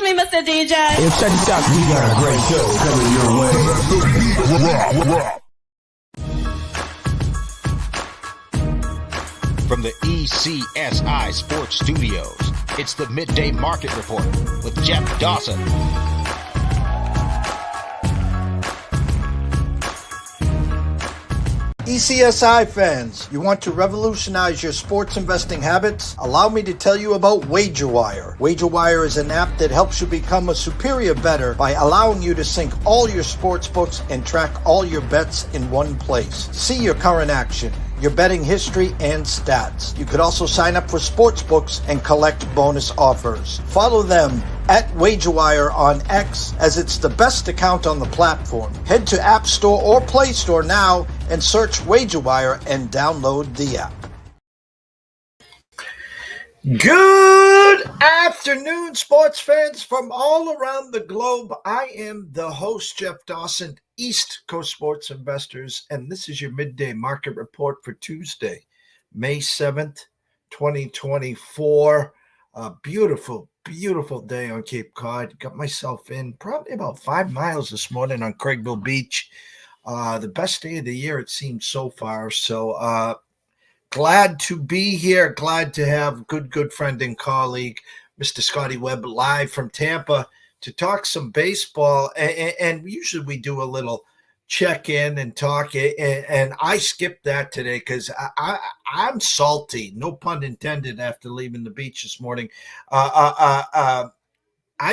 me, Mr. DJ. Hey, check this out. We got a great show coming your way. From the ECSI Sports Studios, it's the Midday Market Report with Jeff Dawson. ECSI fans, you want to revolutionize your sports investing habits? Allow me to tell you about WagerWire. WagerWire is an app that helps you become a superior bettor by allowing you to sync all your sports books and track all your bets in one place. See your current action, your betting history, and stats. You could also sign up for sports books and collect bonus offers. Follow them at WagerWire on X, as it's the best account on the platform. Head to App Store or Play Store now and search WagerWire and download the app. Good afternoon, sports fans from all around the globe. I am the host, Jeff Dawson, East Coast Sports Investors, and this is your Midday Market Report for Tuesday, May 7th, 2024. A beautiful day on Cape Cod. Got myself in probably about 5 miles this morning on Craigville Beach. The best day of the year, it seems so far. So glad to be here. Glad to have good friend and colleague, Mr. Scotty Webb, live from Tampa to talk some baseball. And usually we do a little check-in and talk. And I skipped that today because I'm salty, no pun intended, after leaving the beach this morning. I've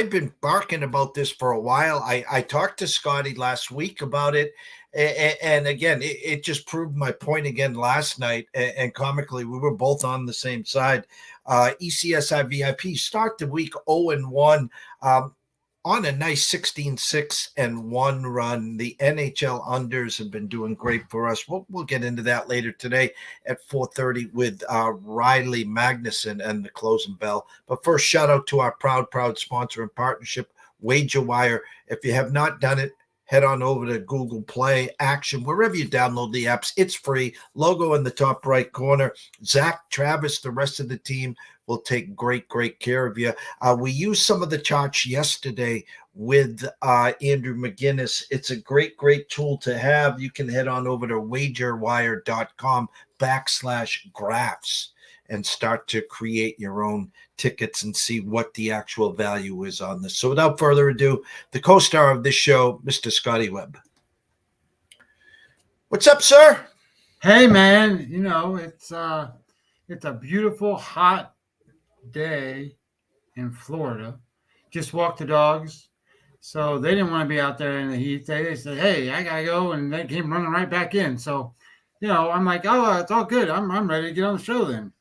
been barking about this for a while. I talked to Scotty last week about it. And again, it just proved my point again last night. And comically, we were both on the same side. ECSI VIP start the week 0-1 on a nice 16-6-1 run. The NHL unders have been doing great for us. We'll get into that later today at 4:30 with Riley Magnuson and the closing bell. But first, shout out to our proud sponsor and partnership, WagerWire. If you have not done it, head on over to Google Play, Action, wherever you download the apps. It's free. Logo in the top right corner. Zach, Travis, the rest of the team will take great care of you. We used some of the charts yesterday with Andrew McGinnis. It's a great tool to have. You can head on over to wagerwire.com/graphs and start to create your own tickets and see what the actual value is on this. So without further ado, the co-star of this show, Mr. Scotty Webb. What's up, sir? Hey, man. You know, it's a beautiful, hot day in Florida. Just walked the dogs. So they didn't want to be out there in the heat. They said, hey, I got to go. And they came running right back in. So, you know, I'm like, oh, it's all good. I'm ready to get on the show then.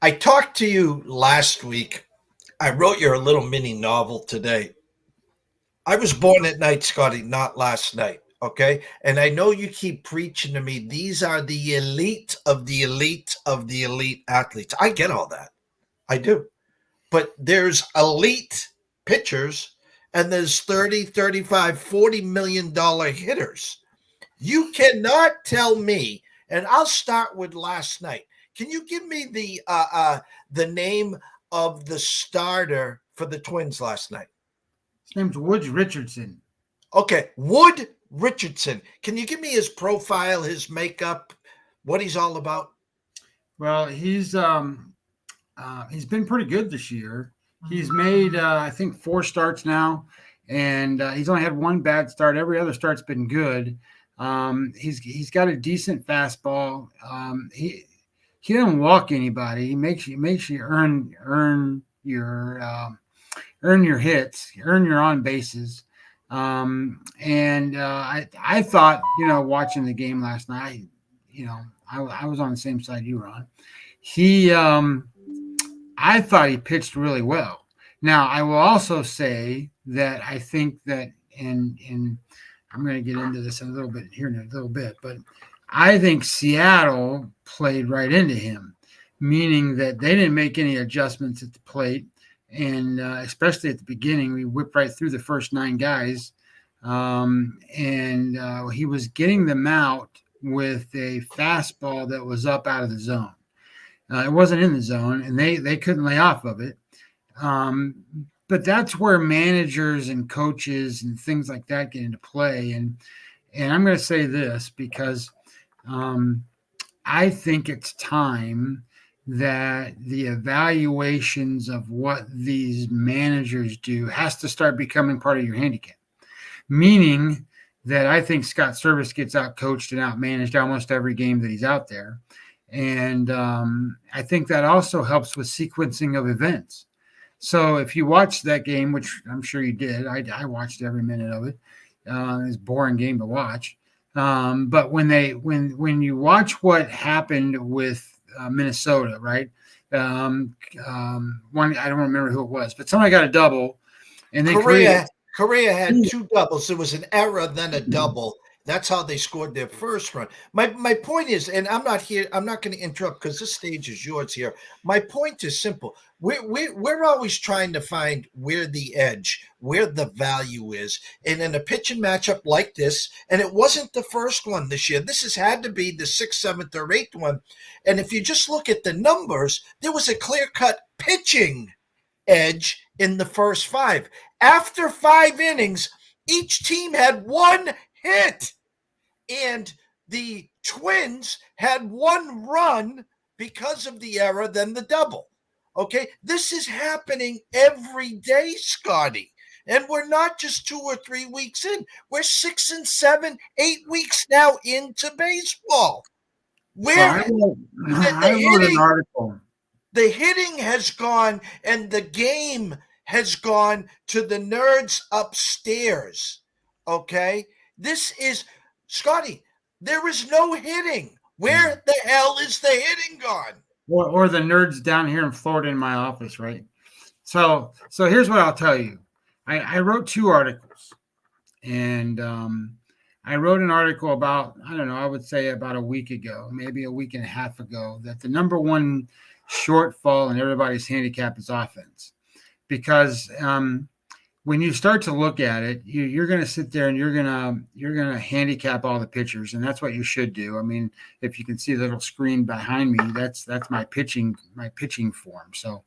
I talked to you last week. I wrote you a little mini novel today. I was born at night, Scotty, not last night, okay? And I know you keep preaching to me, these are the elite of the elite of the elite athletes. I get all that. I do. But there's elite pitchers and there's 30, 35, $40 million hitters. You cannot tell me, and I'll start with last night. Can you give me the name of the starter for the Twins last night? His name's Wood Richardson. Okay, Wood Richardson. Can you give me his profile, his makeup, what he's all about? Well, he's been pretty good this year. He's made I think 4 starts now, and he's only had 1 bad start. Every other start's been good. He's got a decent fastball. He doesn't walk anybody. He makes you earn your hits, earn your on bases. I thought, you know, watching the game last night, you know, I was on the same side you were on. I thought he pitched really well. Now, I will also say that I think that I'm going to get into this in a little bit but I think Seattle played right into him, meaning that they didn't make any adjustments at the plate. And especially at the beginning, we whipped right through the first 9 guys. He was getting them out with a fastball that was up out of the zone. It wasn't in the zone, and they couldn't lay off of it. But that's where managers and coaches and things like that get into play. And I'm going to say this because I think it's time that the evaluations of what these managers do has to start becoming part of your handicap. Meaning that I think Scott Service gets out coached and out managed almost every game that he's out there. And I think that also helps with sequencing of events. So if you watched that game, which I'm sure you did, I watched every minute of it. It's a boring game to watch. But when you watch what happened with Minnesota, right? One, I don't remember who it was, but somebody got a double, and they Korea had two doubles. There was an error, then a double. That's how they scored their first run. My point is, and I'm not going to interrupt because this stage is yours here. My point is simple. We're always trying to find where the edge, where the value is. And in a pitching matchup like this, and it wasn't the first one this year. This has had to be the 6th, 7th, or 8th one. And if you just look at the numbers, there was a clear-cut pitching edge in the first 5. After 5 innings, each team had 1 hit, and the Twins had 1 run because of the error, then the double. Okay, this is happening every day, Scotty, and we're not just 2 or 3 weeks in. We're 6 and 7, 8 weeks now into baseball. I wrote an article. The hitting has gone, and the game has gone to the nerds upstairs. Okay, this is Scotty. There is no hitting. Where the hell is the hitting gone? Or the nerds down here in Florida in my office, right? So here's what I'll tell you. I wrote 2 articles, and I wrote an article about, I don't know, I would say about a week ago, maybe a week and a half ago, that the number one shortfall in everybody's handicap is offense. Because when you start to look at it, you're going to sit there and you're going to handicap all the pitchers, and that's what you should do. I mean, if you can see the little screen behind me, that's my pitching form. So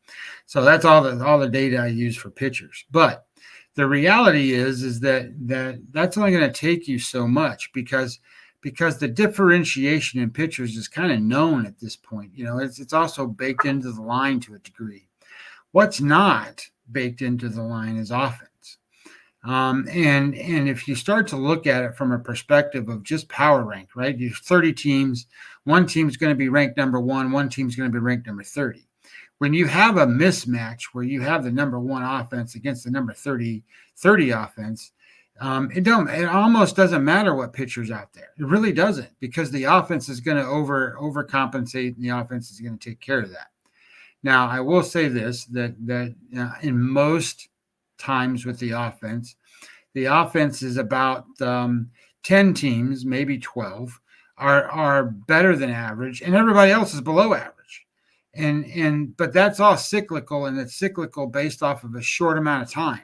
that's all the data I use for pitchers. But the reality is that's only going to take you so much because the differentiation in pitchers is kind of known at this point. You know, it's also baked into the line to a degree. What's not baked into the line is offense. And if you start to look at it from a perspective of just power rank, right? You have 30 teams, one team's going to be ranked number 1, one team's going to be ranked number 30. When you have a mismatch where you have the number 1 offense against the number 30 offense, it almost doesn't matter what pitcher's out there. It really doesn't, because the offense is going to overcompensate, and the offense is going to take care of that. Now, I will say this, that in most times with the offense is about 10 teams, maybe 12, are better than average, and everybody else is below average. But that's all cyclical, and it's cyclical based off of a short amount of time.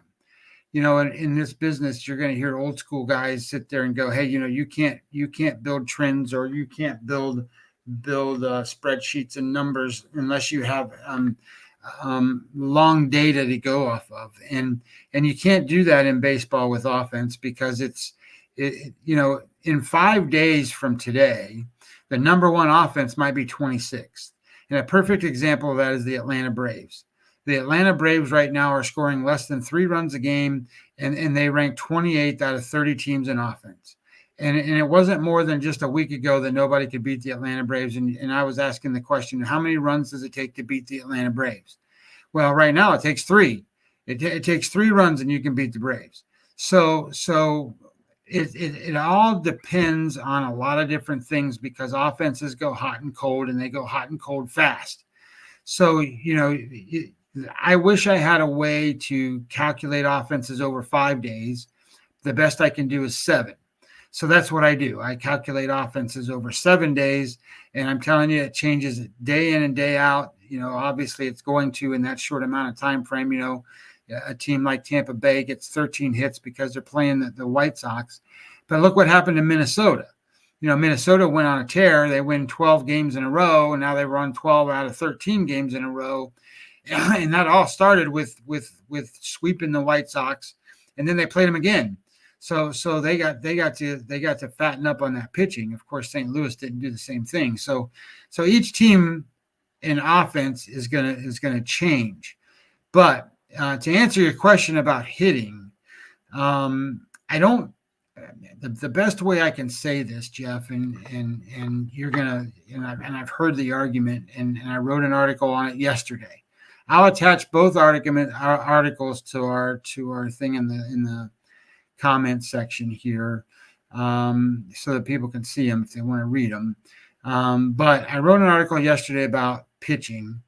You know, in this business, you're going to hear old school guys sit there and go, "Hey, you know, you can't build trends, or you can't build spreadsheets and numbers unless you have long data to go off of." And you can't do that in baseball with offense, because in 5 days from today, the number 1 offense might be 26th. And a perfect example of that is the Atlanta Braves. The Atlanta Braves right now are scoring less than 3 runs a game, and they rank 28th out of 30 teams in offense. And it wasn't more than just a week ago that nobody could beat the Atlanta Braves. And I was asking the question, how many runs does it take to beat the Atlanta Braves? Well, right now it takes 3. It takes 3 runs and you can beat the Braves. So it all depends on a lot of different things, because offenses go hot and cold, and they go hot and cold fast. So, you know, I wish I had a way to calculate offenses over 5 days. The best I can do is 7. So that's what I do. I calculate offenses over 7 days, and I'm telling you, it changes day in and day out. You know, obviously it's going to in that short amount of time frame. You know, a team like Tampa Bay gets 13 hits because they're playing the White Sox. But look what happened to Minnesota. You know, Minnesota went on a tear. They win 12 games in a row, and now they run 12 out of 13 games in a row. And that all started with sweeping the White Sox, and then they played them again. So they got to fatten up on that pitching. Of course, St. Louis didn't do the same thing. So each team in offense is gonna change. But to answer your question about hitting, I don't. The best way I can say this, Jeff, and you're gonna, and I've heard the argument, and I wrote an article on it yesterday. I'll attach both articles to our thing in the comment section here, so that people can see them if they want to read them. But I wrote an article yesterday about pitching,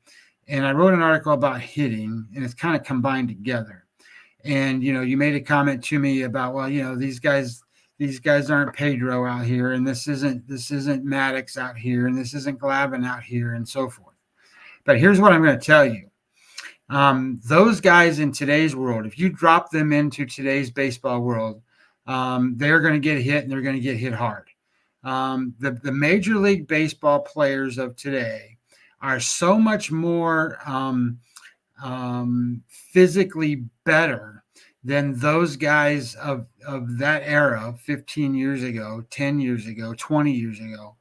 and I wrote an article about hitting, and it's kind of combined together. And you made a comment to me about, well, these guys aren't Pedro out here, and this isn't Maddox out here, and this isn't Glavine out here, and so forth. But here's what I'm going to tell you. Those guys in today's world, if you drop them into today's baseball world, they're going to get hit, and they're going to get hit hard. The Major League Baseball players of today are so much more physically better than those guys of that era 15 years ago, 10 years ago, 20 years ago.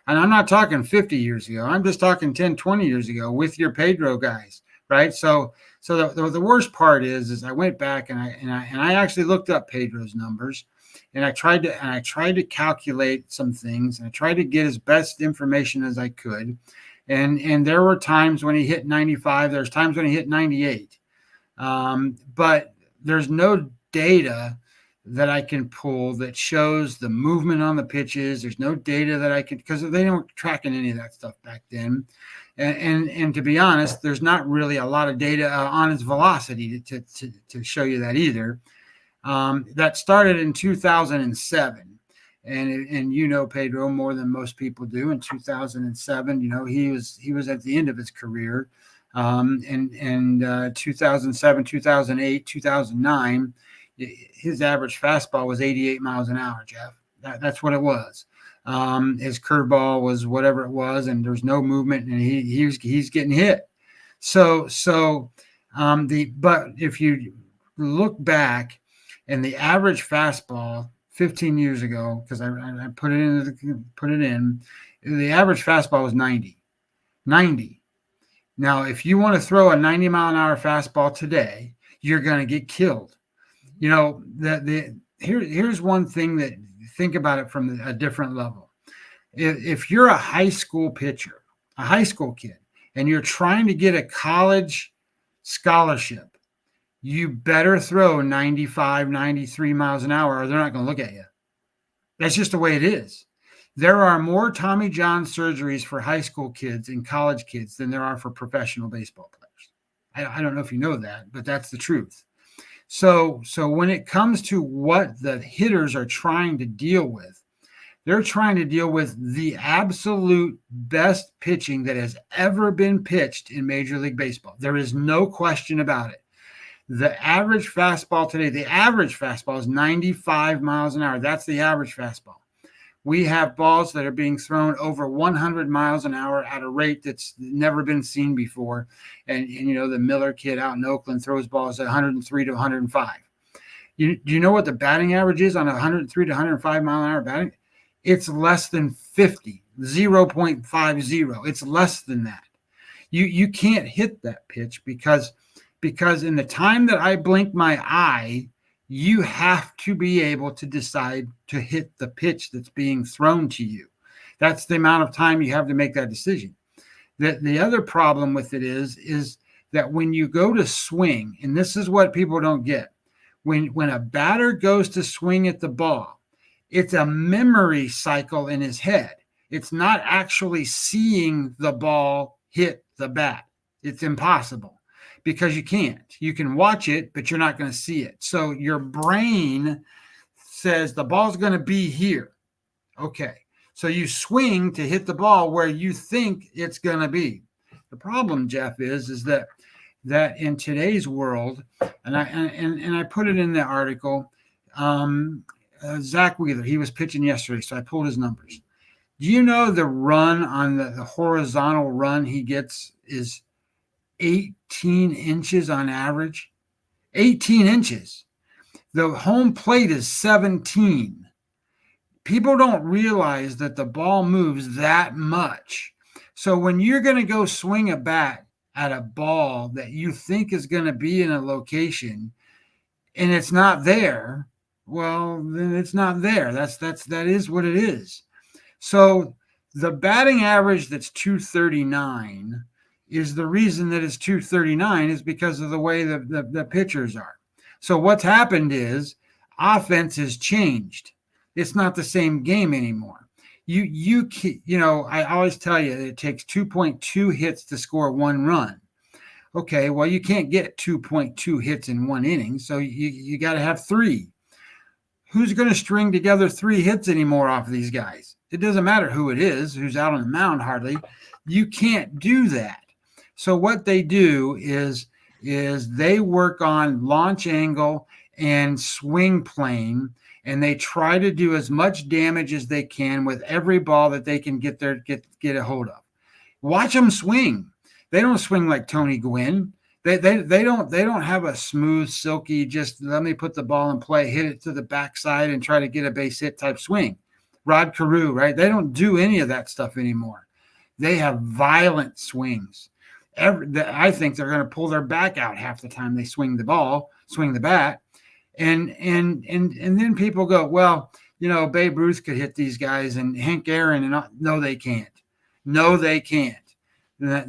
And I'm not talking 50 years ago. I'm just talking 10, 20 years ago with your Pedro guys. Right. So the worst part is I went back and I actually looked up Pedro's numbers, and I tried to calculate some things, and I tried to get as best information as I could. And there were times when he hit 95. There's times when he hit 98. But there's no data that I can pull that shows the movement on the pitches. There's no data that I could, because they weren't tracking any of that stuff back then. And to be honest, there's not really a lot of data on his velocity to show you that either. That started in 2007, and Pedro more than most people do. In 2007, he was at the end of his career. And 2007, 2008, 2009, his average fastball was 88 miles an hour, Jeff. That's what it was. His curveball was whatever it was, and there's no movement, and he's getting hit. But if you look back, and the average fastball 15 years ago, because I put it in, the average fastball was 90. Now, if you want to throw a 90 mile an hour fastball today, you're going to get killed. Here's one thing that, think about it from a different level. If you're a high school pitcher, a high school kid, and you're trying to get a college scholarship, you better throw 95, 93 miles an hour, or they're not going to look at you. That's just the way it is. There are more Tommy John surgeries for high school kids and college kids than there are for professional baseball players. I don't know if you know that, but that's the truth. So when it comes to what the hitters are trying to deal with, they're trying to deal with the absolute best pitching that has ever been pitched in Major League Baseball. There is no question about it. The average fastball today, the average fastball is 95 miles an hour. That's the average fastball. We have balls that are being thrown over 100 miles an hour at a rate that's never been seen before. And the Miller kid out in Oakland throws balls at 103 to 105. Do you know what the batting average is on 103 to 105 mile an hour batting? It's less than 50, 0.50. It's less than that. You can't hit that pitch because in the time that I blink my eye, you have to be able to decide to hit the pitch that's being thrown to you. That's the amount of time you have to make that decision. The other problem with it is that when you go to swing, and this is what people don't get, when a batter goes to swing at the ball, it's a memory cycle in his head. It's not actually seeing the ball hit the bat. It's impossible. Because you can't. You can watch it, but you're not going to see it. So your brain says the ball's going to be here. Okay. So you swing to hit the ball where you think it's going to be. The problem, Jeff, is that in today's world, and I put it in the article, Zach Wheeler, he was pitching yesterday, so I pulled his numbers. Do you know the run on the horizontal run he gets is 18 inches on average. 18 inches. The home plate is 17. People don't realize that the ball moves that much. So when you're going to go swing a bat at a ball that you think is going to be in a location and it's not there, well, then it's not there. That is what it is. So the batting average that's 239 is the reason that it's 239 is because of the way the pitchers are. So what's happened is offense has changed. It's not the same game anymore. I always tell you it takes 2.2 hits to score one run. Okay, well, you can't get 2.2 hits in one inning, so you got to have 3. Who's going to string together 3 hits anymore off of these guys? It doesn't matter who it is, who's out on the mound hardly. You can't do that. So what they do is they work on launch angle and swing plane, and they try to do as much damage as they can with every ball that they can get a hold of. Watch them swing. They don't swing like Tony Gwynn. They don't have a smooth, silky, just let me put the ball in play, hit it to the backside and try to get a base hit type swing. Rod Carew, right? They don't do any of that stuff anymore. They have violent swings. I think they're going to pull their back out half the time they swing the bat. And then people go, well, Babe Ruth could hit these guys and Hank Aaron. No, they can't. No, they can't.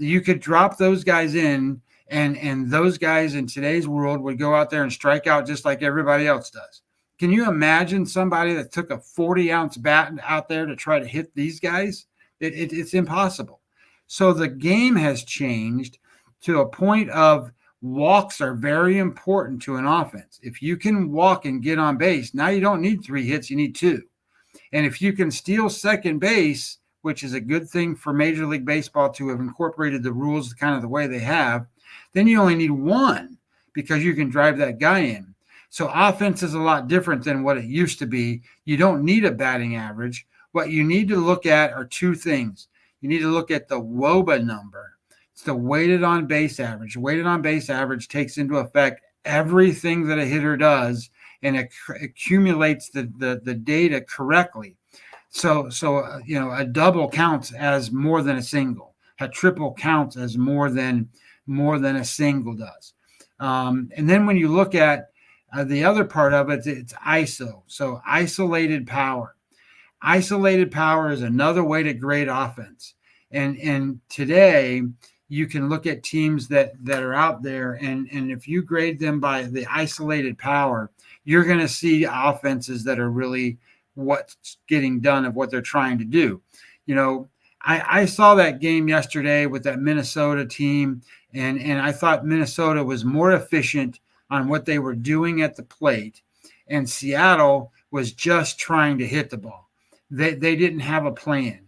You could drop those guys in, and those guys in today's world would go out there and strike out just like everybody else does. Can you imagine somebody that took a 40-ounce bat out there to try to hit these guys? It's impossible. So the game has changed to a point of walks are very important to an offense. If you can walk and get on base, now you don't need 3 hits, you need 2. And if you can steal second base, which is a good thing for Major League Baseball to have incorporated the rules kind of the way they have, then you only need 1 because you can drive that guy in. So offense is a lot different than what it used to be. You don't need a batting average. What you need to look at are 2 things. You need to look at the WOBA number. It's the weighted on base average. Weighted on base average takes into effect everything that a hitter does and accumulates the data correctly. So a double counts as more than a single. A triple counts as more than a single does. And then when you look at the other part of it, it's ISO. So isolated power. Isolated power is another way to grade offense. And today you can look at teams that are out there, and if you grade them by the isolated power, you're going to see offenses that are really what's getting done of what they're trying to do. I saw that game yesterday with that Minnesota team, and I thought Minnesota was more efficient on what they were doing at the plate, and Seattle was just trying to hit the ball. They didn't have a plan.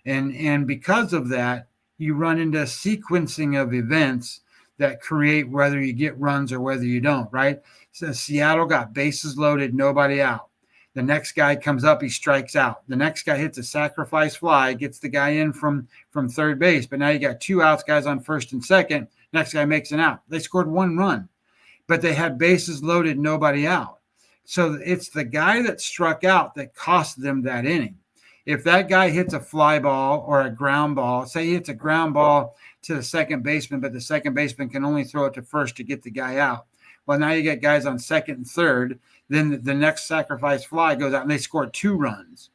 And because of that, you run into a sequencing of events that create whether you get runs or whether you don't, right? So Seattle got bases loaded, nobody out. The next guy comes up, he strikes out. The next guy hits a sacrifice fly, gets the guy in from third base. But now you got 2 outs, guys on first and second. Next guy makes an out. They scored 1 run, but they had bases loaded, nobody out. So it's the guy that struck out that cost them that inning. If that guy hits a fly ball or a ground ball, say he hits a ground ball to the second baseman, but the second baseman can only throw it to first to get the guy out. Well, now you get guys on second and third. Then the next sacrifice fly goes out and they score 2 runs.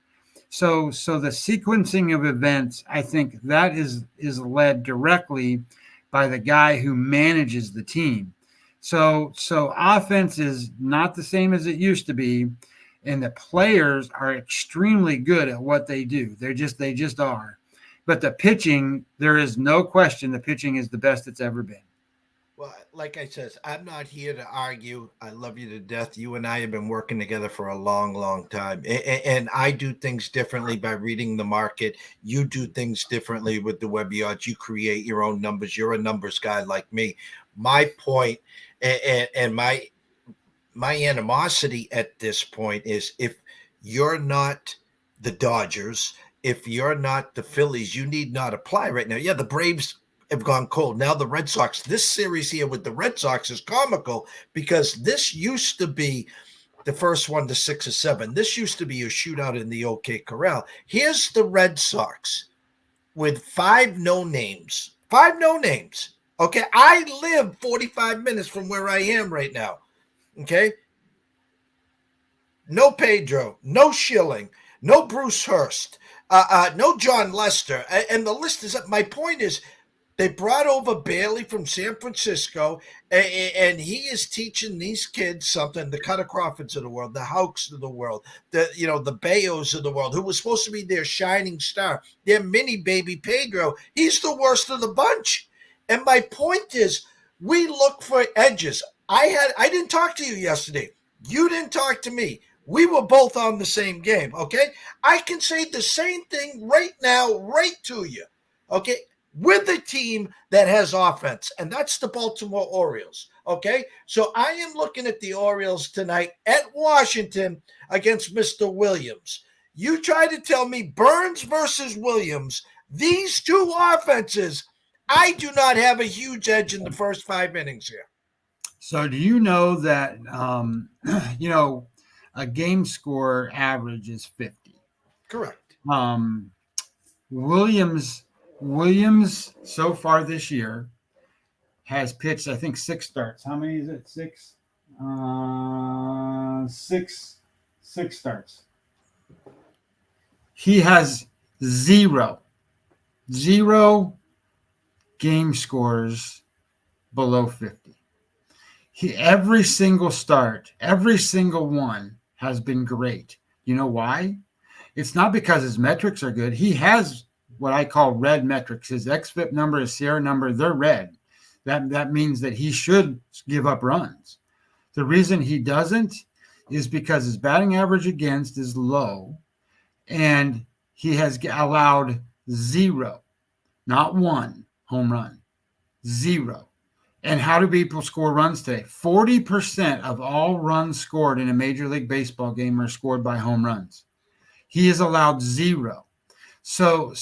So the sequencing of events, I think that is led directly by the guy who manages the team. So offense is not the same as it used to be. And the players are extremely good at what they do. They just are. But the pitching, there is no question the pitching is the best it's ever been. Well, like I said, I'm not here to argue. I love you to death. You and I have been working together for a long, long time. And I do things differently by reading the market. You do things differently with the Webb odds. You create your own numbers. You're a numbers guy like me. My point and my animosity at this point is if you're not the Dodgers, if you're not the Phillies, you need not apply right now. Yeah, the Braves have gone cold. Now the Red Sox, this series here with the Red Sox is comical because this used to be the first one to 6 or 7. This used to be a shootout in the OK Corral. Here's the Red Sox with 5 no-names. 5 no-names. Okay, I live 45 minutes from where I am right now. Okay? No Pedro, no Schilling, no Bruce Hurst, no John Lester. And the list is up. My point is, they brought over Bailey from San Francisco, and he is teaching these kids something. The Cutter Crawfords of the world, the Houks of the world, the Bayos of the world, who was supposed to be their shining star, their mini baby Pedro. He's the worst of the bunch. And my point is, we look for edges. I didn't talk to you yesterday. You didn't talk to me. We were both on the same game. Okay, I can say the same thing right now, right to you. Okay. With a team that has offense, and that's the Baltimore Orioles. Okay, so I am looking at the Orioles tonight at Washington against Mr. Williams. You try to tell me Burns versus Williams, these two offenses, I do not have a huge edge in the first 5 innings here. So do you know that, a game score average is 50? Correct. Williams so far this year has pitched, I think, 6 starts. How many is it? 6? 6 starts. He has zero game scores below 50. Every single start, every single one has been great. You know why? It's not because his metrics are good. He has what I call red metrics. His xFIP number, his Sierra number, they're red. That means that he should give up runs. The reason he doesn't is because his batting average against is low, and he has allowed 0, not 1 home run, 0. And how do people score runs today? 40% of all runs scored in a Major League Baseball game are scored by home runs. He has allowed 0. So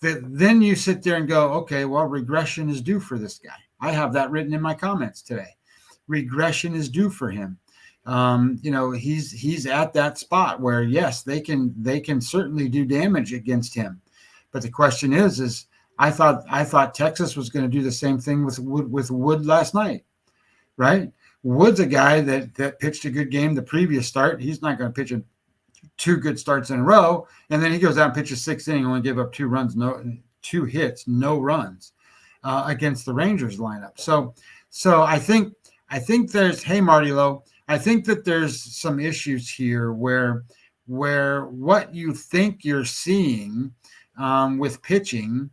then you sit there and go, okay, well, regression is due for this guy. I have that written in my comments today. Regression is due for him. He's at that spot where, yes, they can certainly do damage against him. But the question is I thought Texas was going to do the same thing with Wood last night, right? Wood's a guy that pitched a good game the previous start. He's not going to pitch 2 good starts in a row, and then he goes out and pitches 6th inning, only gave up 2 runs, 2 hits, no runs against the Rangers lineup. So I think there's, hey Marty Lowe, I think that there's some issues here where what you think you're seeing with pitching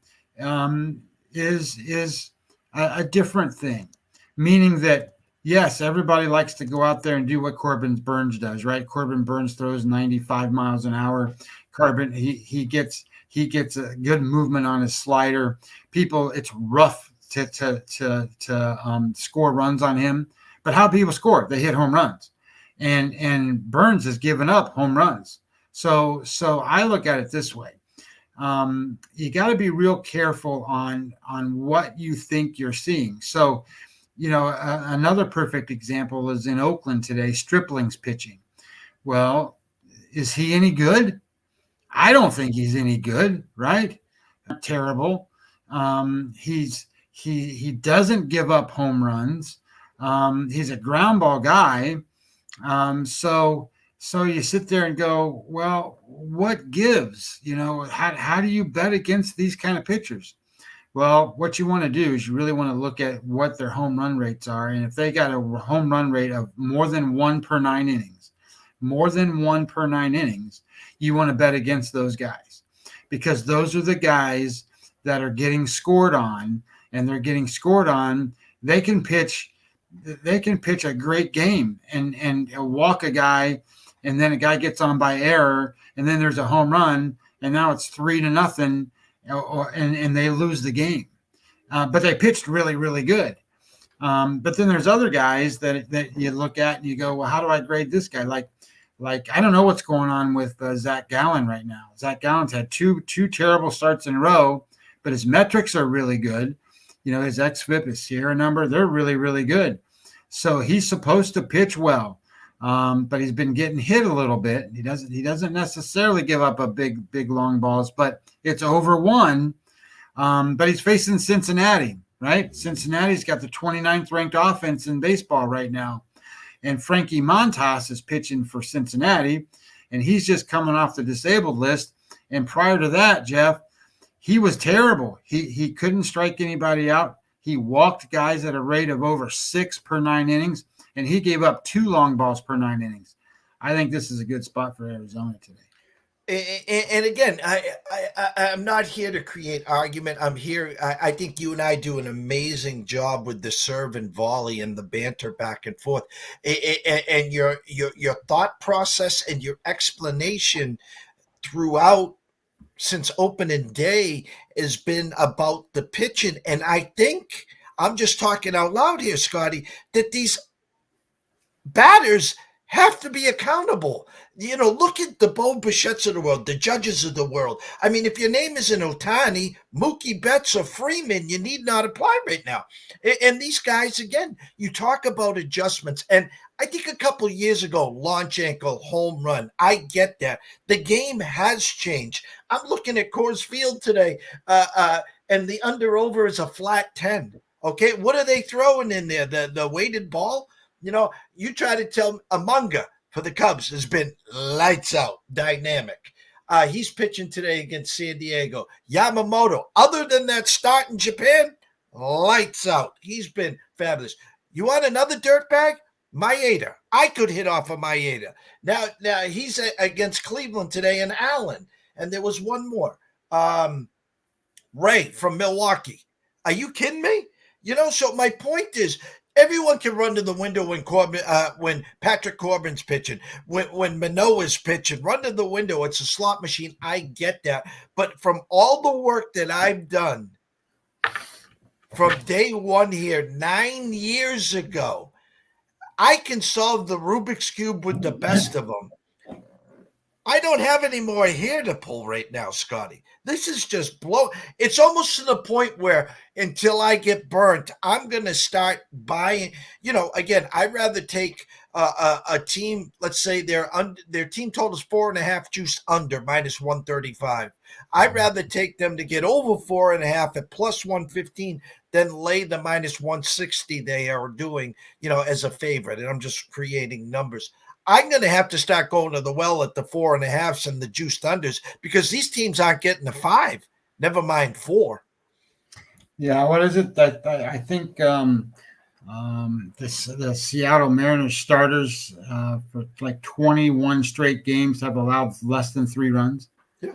is a different thing, meaning that, yes, everybody likes to go out there and do what Corbin Burns does, right? Corbin Burns throws 95 miles an hour. He gets a good movement on his slider. It's rough to score runs on him. But how people score? They hit home runs. And Burns has given up home runs. So I look at it this way. You got to be real careful on what you think you're seeing. So, another perfect example is in Oakland today, Stripling's pitching. Well, is he any good? I don't think he's any good, right? Terrible. He doesn't give up home runs. He's a ground ball guy. So you sit there and go, well, what gives? How do you bet against these kind of pitchers? Well, what you want to do is you really want to look at what their home run rates are. And if they got a home run rate of more than 1 per 9 innings, you want to bet against those guys, because those are the guys that are getting scored on, and they're getting scored on. They can pitch a great game and walk a guy, and then a guy gets on by error, and then there's a home run, and now it's 3-0. And they lose the game, but they pitched really, really good. But then there's other guys that you look at and you go, well, how do I grade this guy? Like I don't know what's going on with Zach Gallen right now. Zach Gallen's had two terrible starts in a row, but his metrics are really good. You know, his xFIP, his Sierra number, they're really, really good. So he's supposed to pitch well, but he's been getting hit a little bit. He doesn't necessarily give up a big long balls, but it's over one. But he's facing Cincinnati, right? Cincinnati's got the 29th ranked offense in baseball right now. And Frankie Montas is pitching for Cincinnati, and he's just coming off the disabled list. And prior to that, Jeff, he was terrible. He couldn't strike anybody out. He walked guys at a rate of over 6 per 9 innings, and he gave up 2 long balls per 9 innings. I think this is a good spot for Arizona today. And again, I'm not here to create argument. I'm here. I think you and I do an amazing job with the serve and volley and the banter back and forth, and your thought process and your explanation throughout since opening day has been about the pitching. And I think I'm just talking out loud here, Scotty, that these batters have to be accountable. You know, look at the Bo Bichette's of the world, the Judges of the world. I mean, if your name isn't Ohtani, Mookie Betts, or Freeman, you need not apply right now. And these guys, again, you talk about adjustments. And I think a couple of years ago, launch ankle, home run. I get that. The game has changed. I'm looking at Coors Field today, and the under-over is a flat 10. Okay, what are they throwing in there? The weighted ball? You know, you try to tell Amunga for the Cubs has been lights out, dynamic. He's pitching today against San Diego. Yamamoto, other than that start in Japan, lights out. He's been fabulous. You want another dirtbag? Maeda. I could hit off of Maeda. Now he's against Cleveland today and Allen. And there was one more. Ray from Milwaukee. Are you kidding me? You know, so my point is, everyone can run to the window when Patrick Corbin's pitching, when Manoah's pitching. Run to the window. It's a slot machine. I get that. But from all the work that I've done from day one here 9 years ago, I can solve the Rubik's Cube with the best of them. I don't have any more hair to pull right now, Scotty. This is just it's almost to the point where until I get burnt, I'm going to start buying. You know, again, I'd rather take a team, let's say their team total is 4.5 juice under minus 135. I'd rather take them to get over 4.5 at plus 115 than lay the minus 160 they are doing, you know, as a favorite. And I'm just creating numbers. I'm going to have to start going to the well at the 4.5s and the juiced unders because these teams aren't getting the 5, never mind 4. Yeah, what is it that I think the Seattle Mariners starters for like 21 straight games have allowed less than 3 runs. Yeah.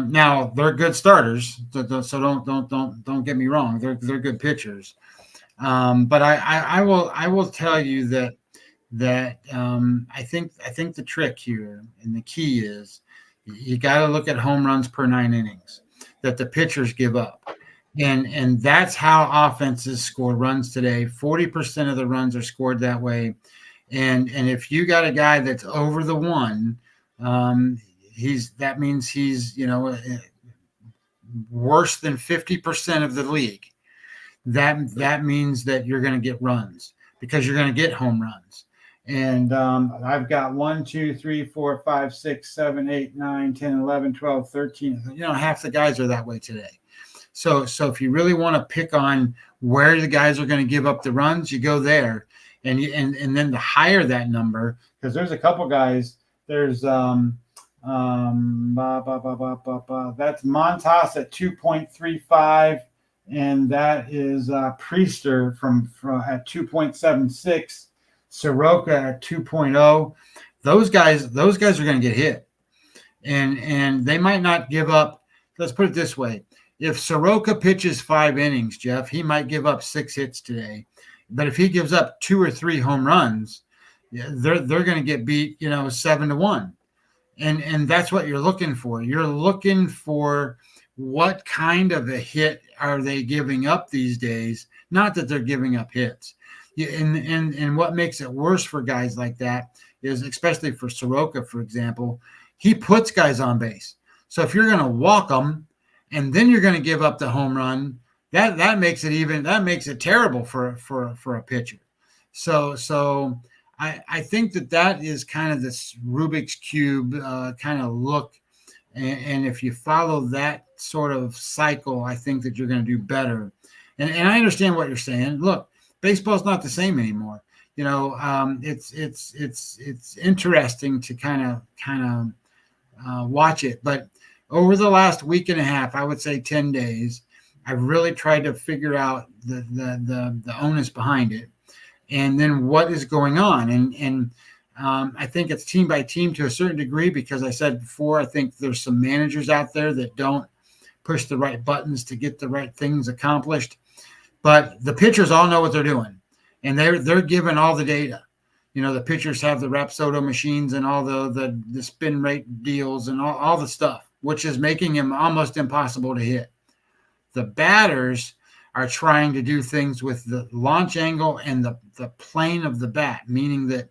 Now they're good starters, so don't get me wrong. They're good pitchers. But I will tell you that I think the trick here and the key is you got to look at home runs per 9 innings that the pitchers give up. And that's how offenses score runs today. 40% of the runs are scored that way. And if you got a guy that's over the 1, that means he's, you know, worse than 50% of the league. That means that you're going to get runs because you're going to get home runs. And I've got 1, 2, 3, 4, 5, 6, 7, 8, 9, 10, 11, 12, 13. You know, half the guys are that way today. So if you really want to pick on where the guys are going to give up the runs, you go there. And then the higher that number, because there's a couple guys. There's that's Montas at 2.35, and that is Priester from at 2.76. Soroka at 2.0. Those guys are going to get hit, and they might not give up. Let's put it this way: if Soroka pitches 5 innings, Jeff, he might give up 6 hits today. But if he gives up 2 or 3 home runs, they're going to get beat, 7-1, and that's what you're looking for. You're looking for what kind of a hit are they giving up these days? Not that they're giving up hits. And what makes it worse for guys like that is, especially for Soroka, for example, he puts guys on base. So if you're going to walk them, and then you're going to give up the home run. That makes it terrible for a pitcher. So I think that is kind of this Rubik's Cube kind of look. And if you follow that sort of cycle, I think that you're going to do better. And I understand what you're saying. Look, baseball's not the same anymore. It's interesting to kind of watch it. But over the last week and a half, I would say 10 days, I've really tried to figure out the onus behind it, and then what is going on. And I think it's team by team to a certain degree, because I said before, I think there's some managers out there that don't push the right buttons to get the right things accomplished. But the pitchers all know what they're doing, and they're given all the data. The pitchers have the Rapsodo machines and all the spin rate deals and all the stuff, which is making him almost impossible to hit. The batters are trying to do things with the launch angle and the plane of the bat, meaning that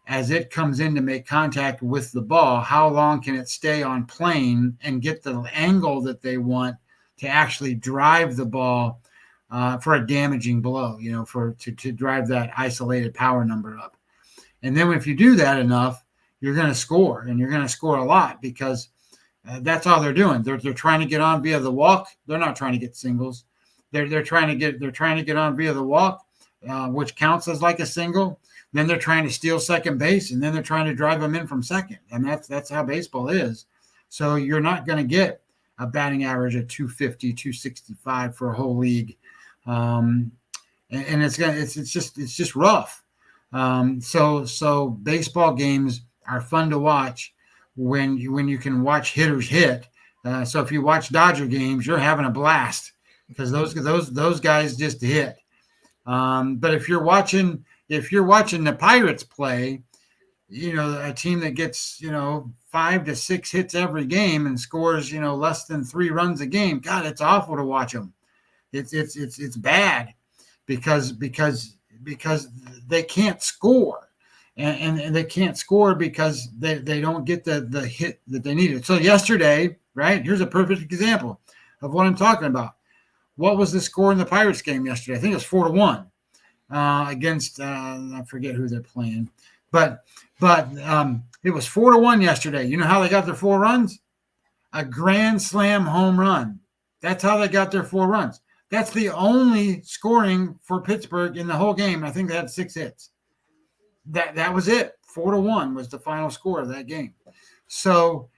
as it comes in to make contact with the ball, how long can it stay on plane and get the angle that they want to actually drive the ball for a damaging blow, to drive that isolated power number up. And then if you do that enough, you're going to score, and you're going to score a lot, because that's all they're doing. They're trying to get on via the walk. They're not trying to get singles. They're trying to get on via the walk, which counts as like a single. Then they're trying to steal second base, and then they're trying to drive them in from second. And that's how baseball is. So you're not going to get a batting average of 250, 265 for a whole league. And it's just rough. So baseball games are fun to watch when you can watch hitters hit. So if you watch Dodger games, you're having a blast, because those guys just hit. But if you're watching the Pirates play, a team that gets 5 to 6 hits every game and scores less than 3 runs a game, God, it's awful to watch them. It's bad because they can't score. And they can't score because they don't get the hit that they needed. So yesterday, right, here's a perfect example of what I'm talking about. What was the score in the Pirates game yesterday? I think it was 4-1 against I forget who they're playing, but it was 4-1 yesterday. You know how they got their 4 runs? A grand slam home run. That's how they got their 4 runs. That's the only scoring for Pittsburgh in the whole game. I think they had 6 hits. That was it. 4-1 was the final score of that game. So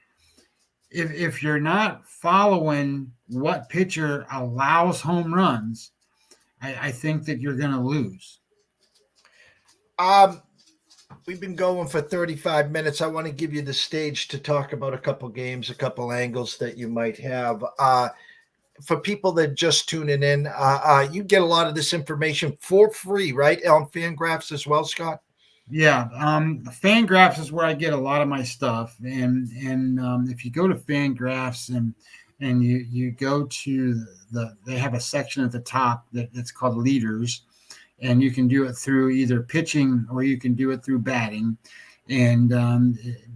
if you're not following what pitcher allows home runs, I think that you're going to lose. We've been going for 35 minutes. I want to give you the stage to talk about a couple games, a couple angles that you might have. For people that just tuning in, you get a lot of this information for free, right? On Fangraphs as well, Scott? Yeah, Fangraphs is where I get a lot of my stuff, and if you go to Fangraphs and you go to they have a section at the top that's called Leaders, and you can do it through either pitching or you can do it through batting, and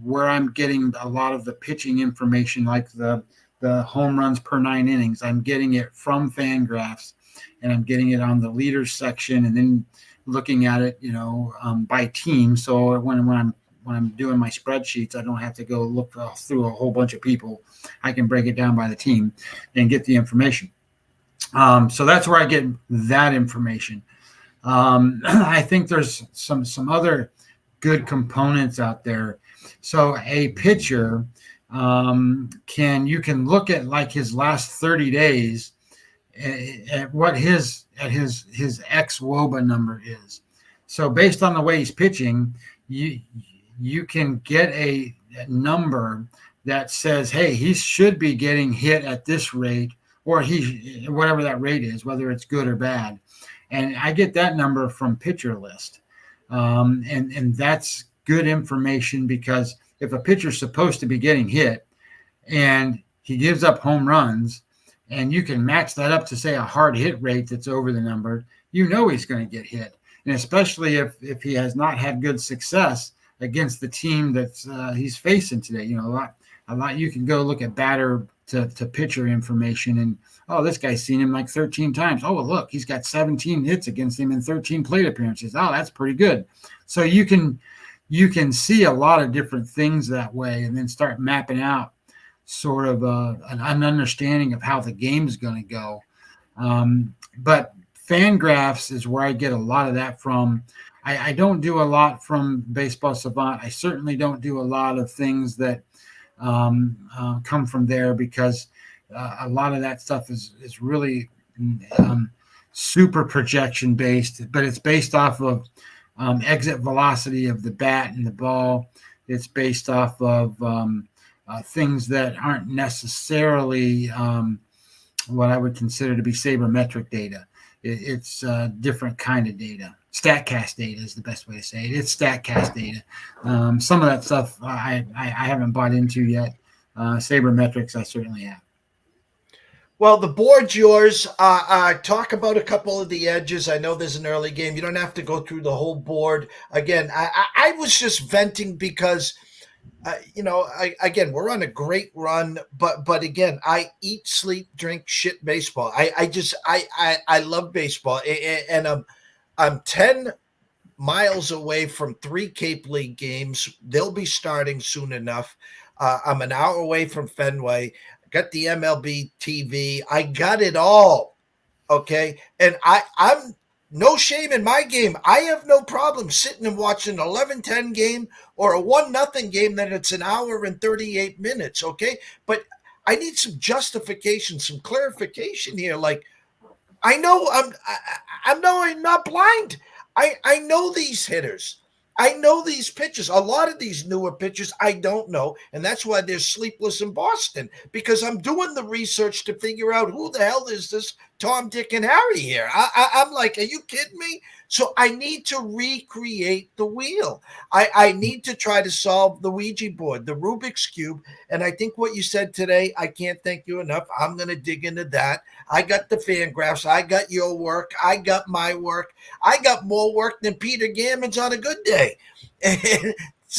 where I'm getting a lot of the pitching information, like the home runs per 9 innings, I'm getting it from Fangraphs, and I'm getting it on the Leaders section, and then looking at it, by team. So when I'm doing my spreadsheets, I don't have to go look through a whole bunch of people. I can break it down by the team and get the information. So that's where I get that information. I think there's some other good components out there. So a pitcher you can look at like his last 30 days at what his ex-WOBA number is. So based on the way he's pitching, you can get a number that says, hey, he should be getting hit at this rate, or whatever that rate is, whether it's good or bad. And I get that number from Pitcher List. And that's good information, because if a pitcher's supposed to be getting hit and he gives up home runs, and you can match that up to, say, a hard hit rate that's over the number, he's going to get hit. And especially if he has not had good success against the team that's he's facing today. A lot. You can go look at batter to pitcher information. And, oh, this guy's seen him like 13 times. Oh, well, look, he's got 17 hits against him in 13 plate appearances. Oh, that's pretty good. So you can see a lot of different things that way, and then start mapping out sort of an understanding of how the game's going to go. But Fangraphs is where I get a lot of that from. I don't do a lot from Baseball Savant. I certainly don't do a lot of things that come from there, because a lot of that stuff is really super projection based, but it's based off of exit velocity of the bat and the ball. It's based off of things that aren't necessarily what I would consider to be sabermetric data. It's different kind of data. StatCast data is the best way to say it. It's StatCast data. Some of that stuff I haven't bought into yet. Sabermetrics I certainly have. Well, the board's yours. Talk about a couple of the edges. I know there's an early game. You don't have to go through the whole board. Again, I was just venting because, we're on a great run. But again, I eat, sleep, drink, shit baseball. I love baseball. And I'm 10 miles away from 3 Cape League games. They'll be starting soon enough. I'm an hour away from Fenway. Got the MLB TV. I got it all. Okay. And I'm no shame in my game. I have no problem sitting and watching an 11-10 game or a 1-0 game that it's an hour and 38 minutes. Okay. But I need some justification, some clarification here. Like, I know I'm not blind. I know these hitters. I know these pitchers. A lot of these newer pitchers I don't know, and that's why they're sleepless in Boston, because I'm doing the research to figure out who the hell is this Tom, Dick, and Harry here. I'm like, are you kidding me? So I need to recreate the wheel. I need to try to solve the Ouija board, the Rubik's Cube, and I think what you said today, I can't thank you enough. I'm going to dig into that. I got the Fangraphs. I got your work. I got my work. I got more work than Peter Gammons on a good day.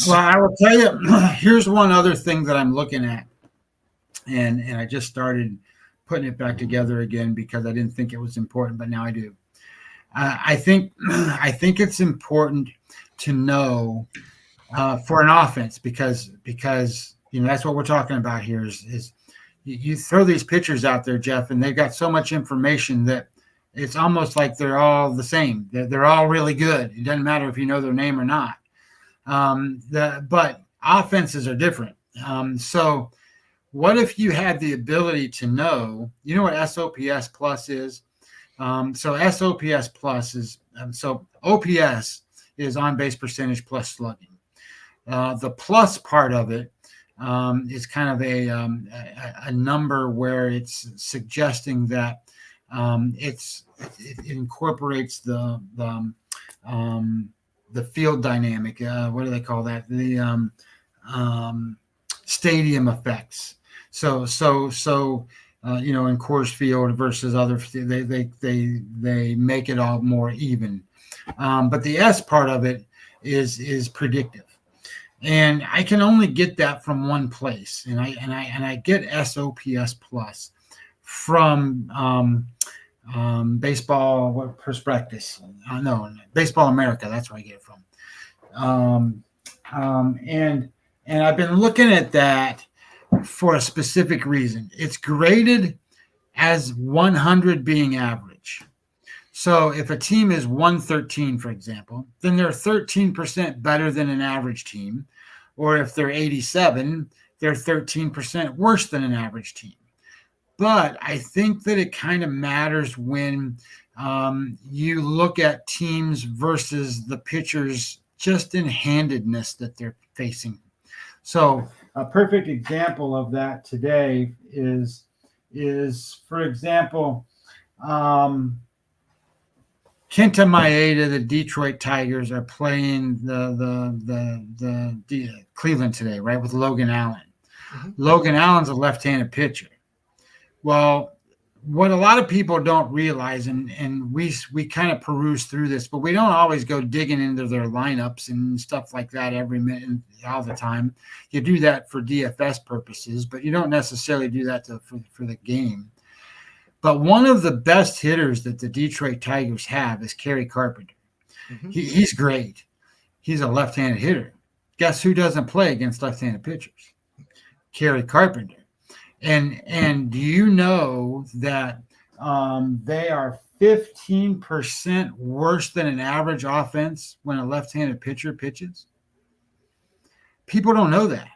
Well, I will tell you, here's one other thing that I'm looking at. And I just started putting it back together again because I didn't think it was important, but now I do. I think it's important to know for an offense because that's what we're talking about here is you throw these pitchers out there, Jeff, and they've got so much information that it's almost like they're all the same. They're all really good. It doesn't matter if you know their name or not. But offenses are different. So what if you had the ability to know, you know what SOPS plus is? So SOPS plus is, so OPS is on base percentage plus slugging. The plus part of it is kind of a number where it's suggesting that it incorporates the field dynamic. What do they call that? The stadium effects. So in Coors Field versus other, they make it all more even. But the S part of it is predictive. And I can only get that from one place, and I get SOPS plus from Baseball Prospectus. No, Baseball America. That's where I get it from. And I've been looking at that for a specific reason. It's graded as 100 being average. So if a team is 113, for example, then they're 13% better than an average team. Or if they're 87, they're 13% worse than an average team. But I think that it kind of matters when you look at teams versus the pitchers just in handedness that they're facing. So a perfect example of that today is for example, Kenta Maeda, the Detroit Tigers, are playing the Cleveland today, right, with Logan Allen. Mm-hmm. Logan Allen's a left-handed pitcher. Well, what a lot of people don't realize, and we kind of peruse through this, but we don't always go digging into their lineups and stuff like that every minute all the time. You do that for DFS purposes, but you don't necessarily do that for the game. But one of the best hitters that the Detroit Tigers have is Kerry Carpenter. Mm-hmm. He's great. He's a left-handed hitter. Guess who doesn't play against left-handed pitchers? Kerry Carpenter. And do you know that they are 15% worse than an average offense when a left-handed pitcher pitches? People don't know that.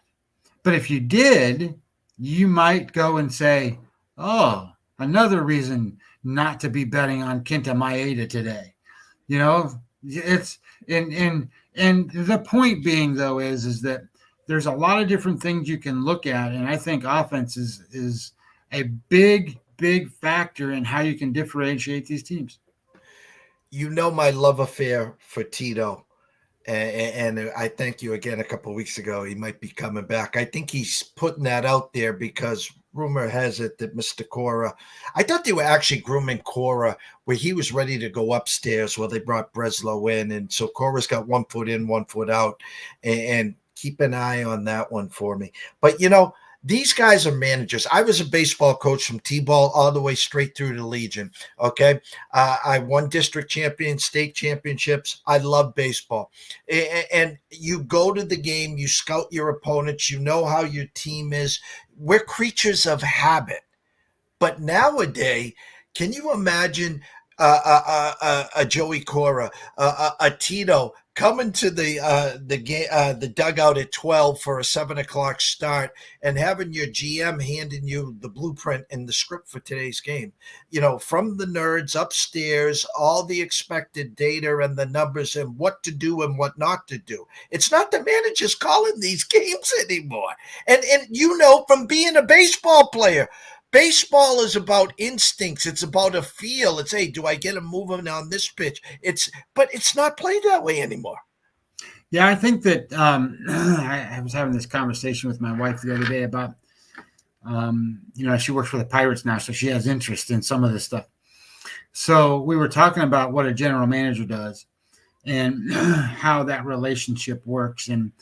But if you did, you might go and say, oh, another reason not to be betting on Kenta Maeda today. You know, it's and the point being, though, is that there's a lot of different things you can look at, and I think offense is a big factor in how you can differentiate these teams. You know my love affair for Tito, and I thank you again a couple of weeks ago. He might be coming back. I think he's putting that out there because rumor has it that Mr. Cora, I thought they were actually grooming Cora where he was ready to go upstairs while they brought Breslow in, and so Cora's got 1 foot in, 1 foot out, and keep an eye on that one for me. But, you know, these guys are managers. I was a baseball coach from T-ball all the way straight through to Legion, okay? I won district champions, state championships. I love baseball. And you go to the game, you scout your opponents, you know how your team is. We're creatures of habit. But nowadays, can you imagine a Joey Cora, a Tito, coming to the dugout at 12 for a 7 o'clock start and having your GM handing you the blueprint and the script for today's game, you know, from the nerds upstairs, all the expected data and the numbers and what to do and what not to do. It's not the managers calling these games anymore. And you know, from being a baseball player, baseball is about instincts. It's about a feel. It's, hey, do I get a movement on this pitch? But it's not played that way anymore. Yeah, I think that I was having this conversation with my wife the other day about, you know, she works for the Pirates now, so she has interest in some of this stuff. So we were talking about what a general manager does and how that relationship works. And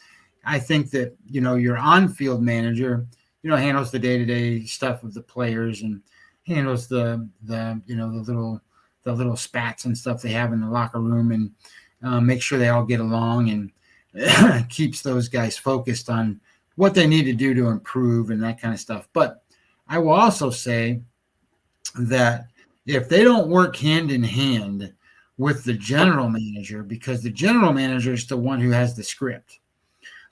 I think that, you know, your on-field manager, you know, handles the day-to-day stuff of the players and handles the you know, the little spats and stuff they have in the locker room and make sure they all get along and keeps those guys focused on what they need to do to improve and that kind of stuff. But I will also say that if they don't work hand in hand with the general manager, because the general manager is the one who has the script.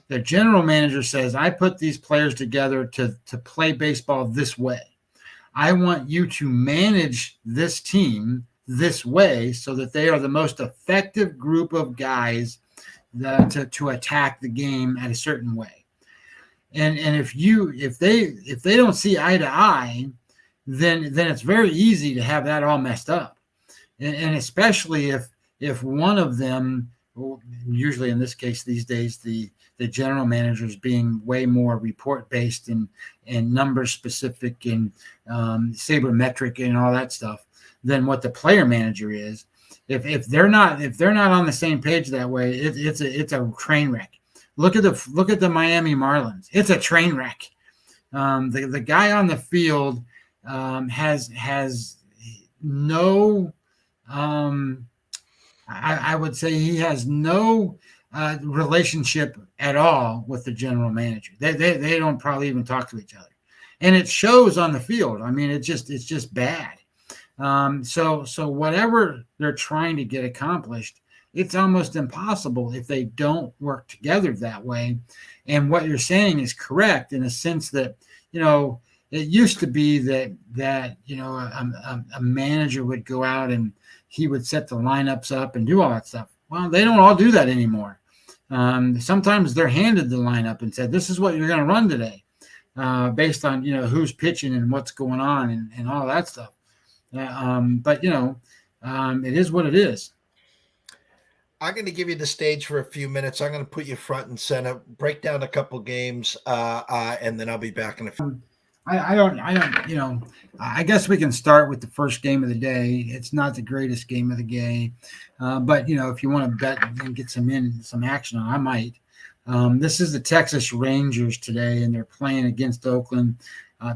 The general manager says, I put these players together to play baseball this way. I want you to manage this team this way so that they are the most effective group of guys to attack the game at a certain way. And if they don't see eye to eye, then it's very easy to have that all messed up. And especially if one of them, usually in this case these days, the general managers being way more report based and number specific and sabermetric and all that stuff than what the player manager is. If they're not on the same page that way, it's a train wreck. Look at the Miami Marlins. It's a train wreck. The guy on the field has no. I would say he has no relationship at all with the general manager. They don't probably even talk to each other, and it shows on the field. I mean, it's just bad. So whatever they're trying to get accomplished, it's almost impossible if they don't work together that way. And what you're saying is correct in a sense that, you know, it used to be that you know, a manager would go out and he would set the lineups up and do all that stuff. Well, they don't all do that anymore. Sometimes they're handed the lineup and said, this is what you're going to run today, based on, you know, who's pitching and what's going on and all that stuff. But, you know, it is what it is. I'm going to give you the stage for a few minutes. I'm going to put you front and center, break down a couple games, and then I'll be back in a few. I don't, I guess we can start with the first game of the day. It's not the greatest game of the day, but if you want to bet and get some action on, I might. This is the Texas Rangers today, and they're playing against Oakland.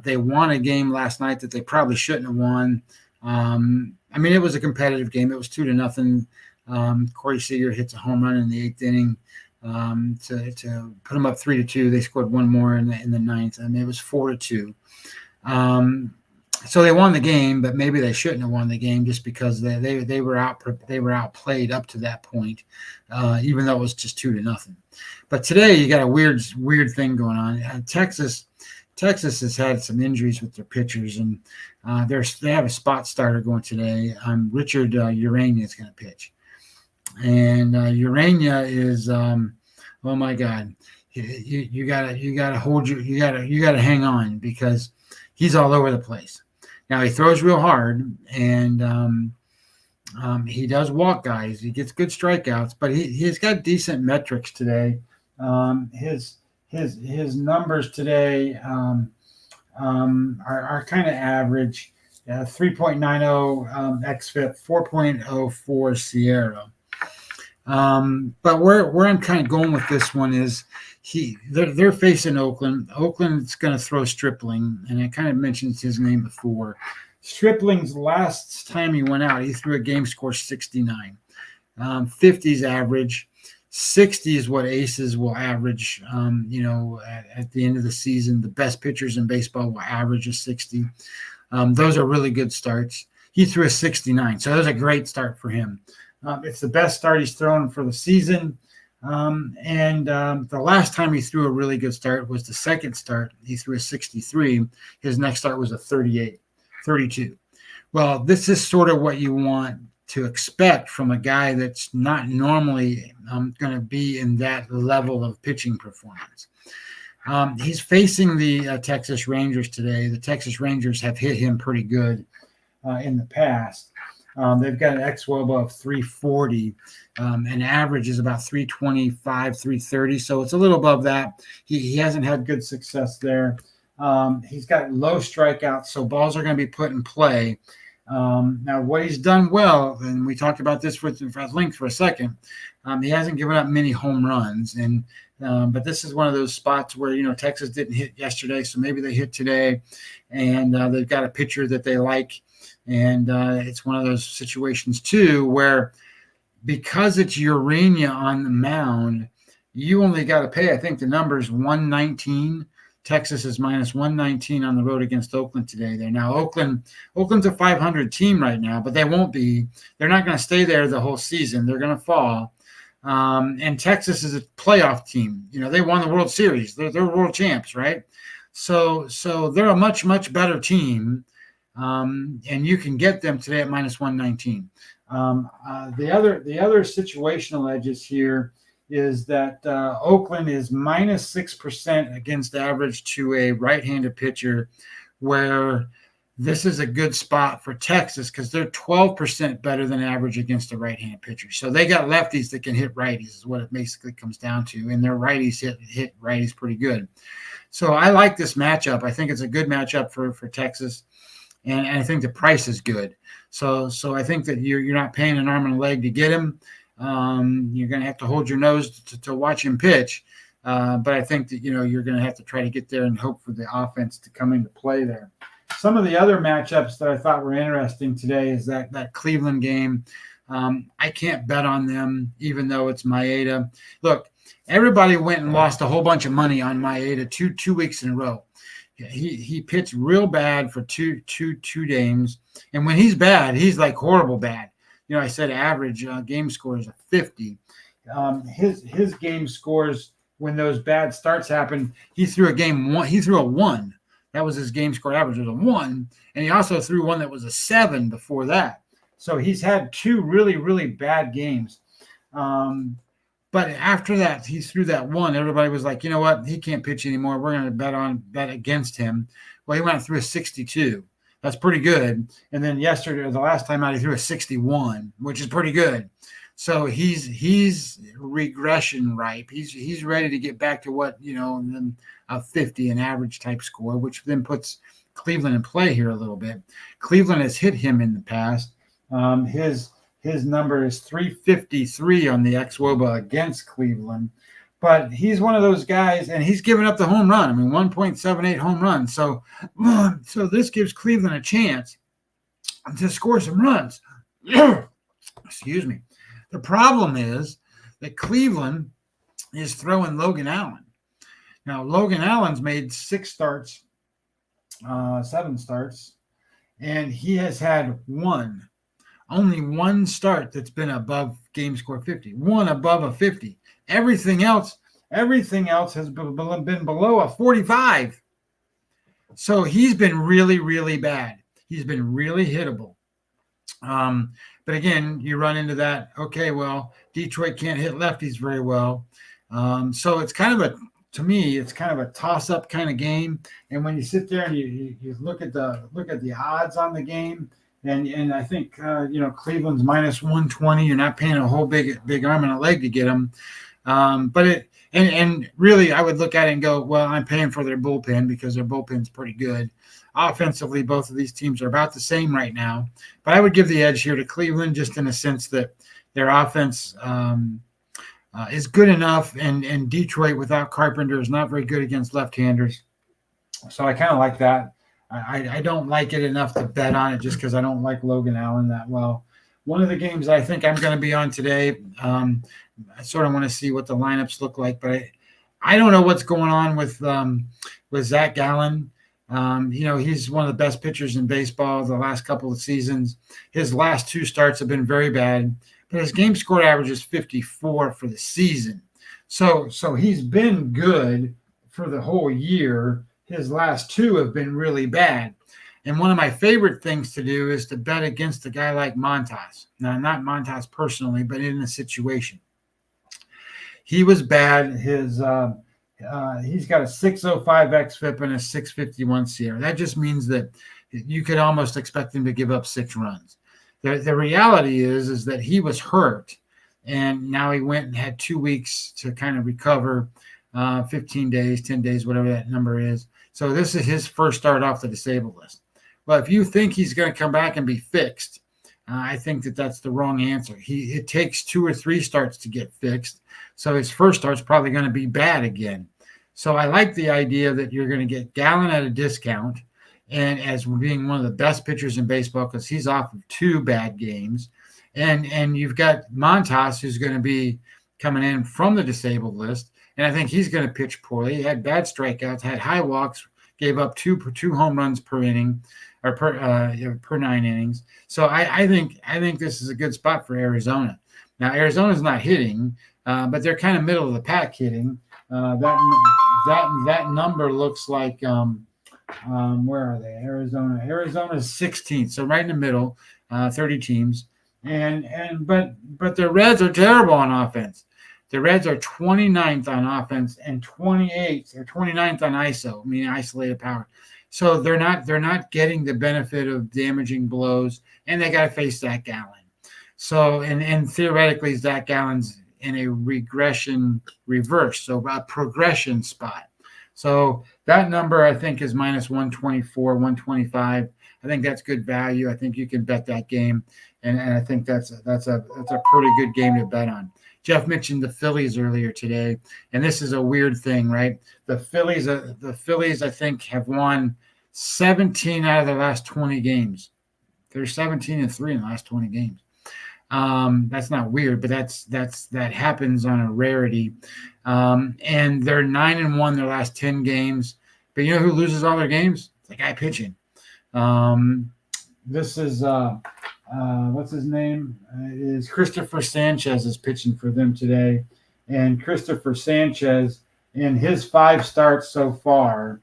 They won a game last night that they probably shouldn't have won. It was a competitive game. It was 2-0. Corey Seager hits a home run in the 8th inning to put them up 3-2. They scored one more in the 9th, and it was 4-2. So they won the game, but maybe they shouldn't have won the game just because they were outplayed up to that point, even though it was just 2-0. But today you got a weird thing going on. Texas has had some injuries with their pitchers, and they have a spot starter going today. Richard Urania is going to pitch, and Urania is oh my God, you gotta hang on because he's all over the place. Now he throws real hard, and he does walk guys. He gets good strikeouts, but he's got decent metrics today. His numbers today are kind of average. 3.90 xFIP, 4.04 Sierra. But where I'm kind of going with this one is they're facing Oakland. Oakland's going to throw Stripling, and I kind of mentioned his name before. Stripling's last time he went out, he threw a game score 69. 50's average. 60 is what aces will average. At the end of the season, the best pitchers in baseball will average a 60. Those are really good starts. He threw a 69, so that was a great start for him. It's the best start he's thrown for the season. The last time he threw a really good start was the second start. He threw a 63. His next start was a 32. Well, this is sort of what you want to expect from a guy that's not normally going to be in that level of pitching performance. He's facing the Texas Rangers today. The Texas Rangers have hit him pretty good in the past. They've got an xWOB of 340, and average is about 325, 330. So it's a little above that. He hasn't had good success there. He's got low strikeouts, so balls are going to be put in play. Now, what he's done well, and we talked about this at length for a second, he hasn't given up many home runs. But this is one of those spots where, Texas didn't hit yesterday, so maybe they hit today, and they've got a pitcher that they like. And it's one of those situations, too, where because it's Urania on the mound, you only got to pay, I think the number is 119. Texas is minus 119 on the road against Oakland today. There now, Oakland's a 500 team right now, but they won't be. They're not going to stay there the whole season. They're going to fall. And Texas is a playoff team. They won the World Series. They're world champs, right? So they're a much, much better team. And you can get them today at minus 119. The other situational edges here is that Oakland is minus 6% against average to a right-handed pitcher, where this is a good spot for Texas because they're 12% better than average against a right-handed pitcher. So they got lefties that can hit righties is what it basically comes down to, and their righties hit righties pretty good. So I like this matchup. I think it's a good matchup for Texas. And I think the price is good. So I think that you're not paying an arm and a leg to get him. You're going to have to hold your nose to watch him pitch. But I think that, you're going to have to try to get there and hope for the offense to come into play there. Some of the other matchups that I thought were interesting today is that Cleveland game. I can't bet on them, even though it's Maeda. Look, everybody went and lost a whole bunch of money on Maeda two weeks in a row. He pitched real bad for two games, and when he's bad, he's like horrible bad. I said average game score is a 50. His game scores when those bad starts happen. He threw a 1. That was his game score average, was a 1, and he also threw one that was a 7 before that. So he's had 2 really, really bad games. But after that, he threw that 1. Everybody was like, you know what? He can't pitch anymore. We're going to bet against him. Well, he went through a 62. That's pretty good. And then yesterday, or the last time out, he threw a 61, which is pretty good. So he's regression ripe. He's ready to get back to what, a 50, an average type score, which then puts Cleveland in play here a little bit. Cleveland has hit him in the past. His number is 353 on the xWOBA against Cleveland. But he's one of those guys, and he's given up the home run. I mean, 1.78 home runs. So this gives Cleveland a chance to score some runs. Excuse me. The problem is that Cleveland is throwing Logan Allen. Now, Logan Allen's made 7 starts, and he has had only one start that's been above game score 50, one above a 50. Everything else has been below a 45. So he's been really, really bad. He's been really hittable. But again, you run into that. Okay, well, Detroit can't hit lefties very well. So it's kind of to me, it's kind of a toss-up kind of game. And when you sit there and you look at the odds on the game, and I think Cleveland's minus 120. You're not paying a whole big arm and a leg to get them. But really, I would look at it and go, well, I'm paying for their bullpen because their bullpen's pretty good. Offensively, both of these teams are about the same right now. But I would give the edge here to Cleveland just in a sense that their offense is good enough, and Detroit without Carpenter is not very good against left-handers. So I kind of like that. I don't like it enough to bet on it just because I don't like Logan Allen that well. One of the games I think I'm going to be on today, I sort of want to see what the lineups look like, but I don't know what's going on with Zach Gallen. He's one of the best pitchers in baseball the last couple of seasons. His last 2 starts have been very bad, but his game score average is 54 for the season. So he's been good for the whole year. His last 2 have been really bad. And one of my favorite things to do is to bet against a guy like Montas. Now, not Montas personally, but in a situation. He was bad. He's got a 605 xFIP and a 651 SIERA. That just means that you could almost expect him to give up 6 runs. The reality is that he was hurt, and now he went and had 2 weeks to kind of recover, 15 days, 10 days, whatever that number is. So this is his first start off the disabled list. Well, if you think he's going to come back and be fixed, I think that's the wrong answer. It takes 2 or 3 starts to get fixed. So his first start's probably going to be bad again. So I like the idea that you're going to get Gallen at a discount and as being one of the best pitchers in baseball because he's off of 2 bad games. And you've got Montas, who's going to be coming in from the disabled list. And I think he's going to pitch poorly. He had bad strikeouts, had high walks, gave up two home runs per inning or per 9 innings. So I think this is a good spot for Arizona. Now Arizona's not hitting, but they're kind of middle of the pack hitting. That number looks like where are they? Arizona's 16th, so right in the middle, 30 teams. But the Reds are terrible on offense. The Reds are 29th on offense and 28th or 29th on ISO, meaning isolated power. So they're not getting the benefit of damaging blows, and they got to face Zach Gallen. So and theoretically, Zach Gallen's in a regression reverse, so a progression spot. So that number I think is minus 124, 125. I think that's good value. I think you can bet that game, and I think that's a pretty good game to bet on. Jeff mentioned the Phillies earlier today, and this is a weird thing, right? The Phillies, I think, have won 17 out of the last 20 games. They're 17-3 in the last 20 games. That's not weird, but that happens on a rarity. And they're 9-1 their last 10 games. But you know who loses all their games? It's the guy pitching. This is what's his name? It is Christopher Sanchez is pitching for them today. And Christopher Sanchez, in his 5 starts so far,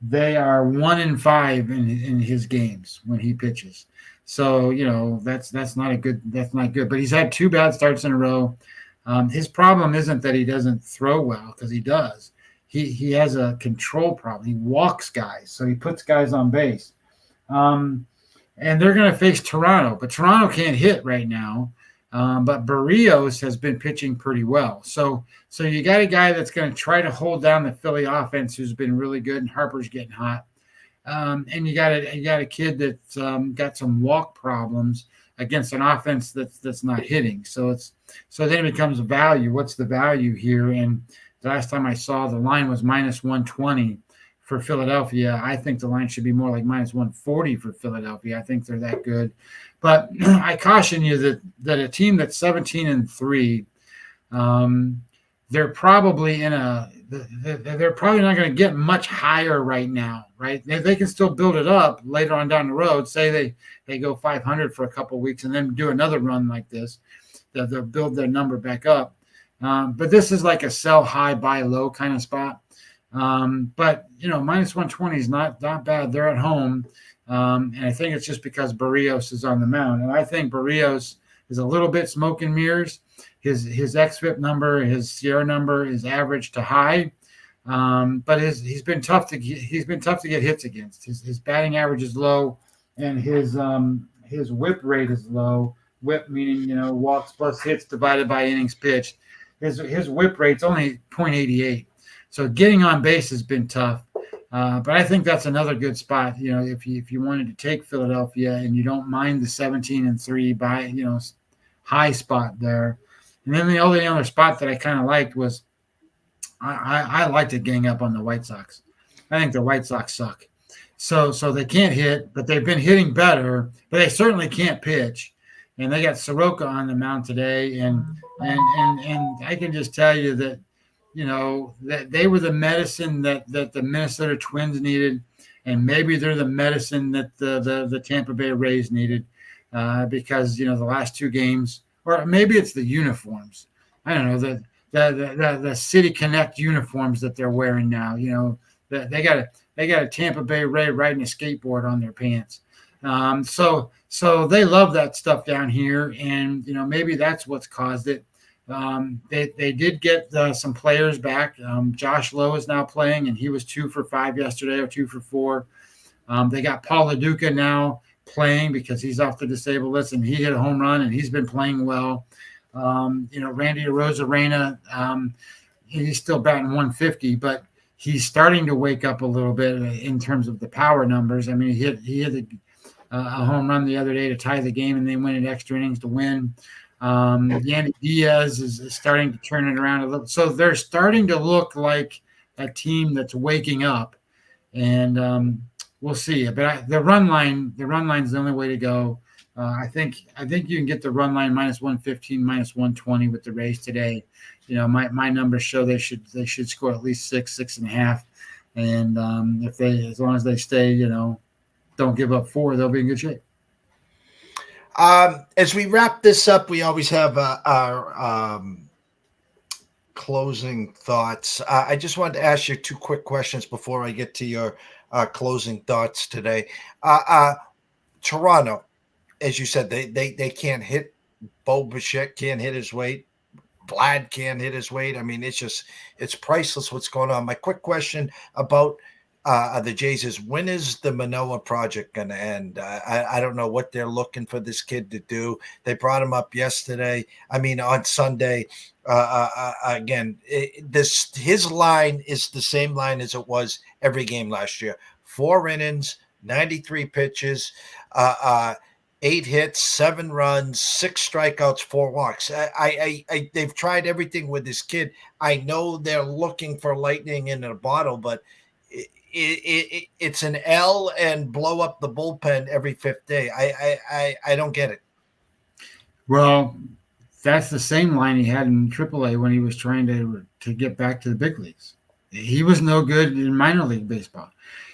they are 1-5 in his games when he pitches. So, that's not good. But he's had 2 bad starts in a row. His problem isn't that he doesn't throw well, because he does. He has a control problem. He walks guys, so he puts guys on base. and they're going to face Toronto, but Toronto can't hit right now. But Barrios has been pitching pretty well. So you got a guy that's going to try to hold down the Philly offense who's been really good, and Harper's getting hot. And you got a kid that's got some walk problems against an offense that's not hitting. So then it becomes a value. What's the value here? And the last time I saw, the line was -120 for Philadelphia. I think the line should be more like -140 for Philadelphia. I think they're that good. But I caution you that a team that's 17-3, they're probably they're probably not going to get much higher right now, right? They can still build it up later on down the road. Say they go 500 for a couple of weeks and then do another run like this, they'll build their number back up. But this is like a sell high, buy low kind of spot. But -120 is not bad. They're at home. And I think it's just because Barrios is on the mound. And I think Barrios is a little bit smoke and mirrors. His xFIP number, his Sierra number is average to high. But he's been tough to get hits against. His batting average is low, and his whip rate is low. Whip meaning walks plus hits divided by innings pitched. His whip rate's only 0.88. So getting on base has been tough. But I think that's another good spot. If you wanted to take Philadelphia and you don't mind the 17-3 by high spot there. And then the only other spot that I kind of liked was I like to gang up on the White Sox. I think the White Sox suck. So they can't hit, but they've been hitting better. But they certainly can't pitch. And they got Soroka on the mound today, and I can just tell you that. That they were the medicine that the Minnesota Twins needed, and maybe they're the medicine that the Tampa Bay Rays needed, because the last two games, or maybe it's the uniforms. I don't know, the City Connect uniforms that they're wearing now. They got a Tampa Bay Ray riding a skateboard on their pants. So they love that stuff down here, and maybe that's what's caused it. They did get some players back. Josh Lowe is now playing, and he was 2 for 5 yesterday, or 2 for 4. They got Paul LaDuca now playing because he's off the disabled list, and he hit a home run, and he's been playing well. Randy Arozarena, he's still batting 150, but he's starting to wake up a little bit in terms of the power numbers. I mean, he hit a home run the other day to tie the game, and they went in extra innings to win. Yandy Diaz is starting to turn it around a little. So they're starting to look like a team that's waking up, and we'll see. But the run line is the only way to go. I think you can get the run line -115, -120 with the Rays today. My numbers show they should score at least 6.5, and as long as they stay, don't give up 4, they'll be in good shape. As we wrap this up, we always have our closing thoughts. I just wanted to ask you 2 quick questions before I get to your closing thoughts today. Toronto, as you said, they can't hit. Bo Bichette can't hit his weight. Vlad can't hit his weight. I mean, it's priceless what's going on. My quick question about the Jays is, when is the Manoah project going to end? I don't know what they're looking for this kid to do. They brought him up on Sunday. Again, his line is the same line as it was every game last year. 4 innings, 93 pitches, 8 hits, 7 runs, 6 strikeouts, 4 walks. They've tried everything with this kid. I know they're looking for lightning in a bottle, but it's an L and blow up the bullpen every 5th day. I don't get it. Well, that's the same line he had in AAA when he was trying to get back to the big leagues. He was no good in minor league baseball.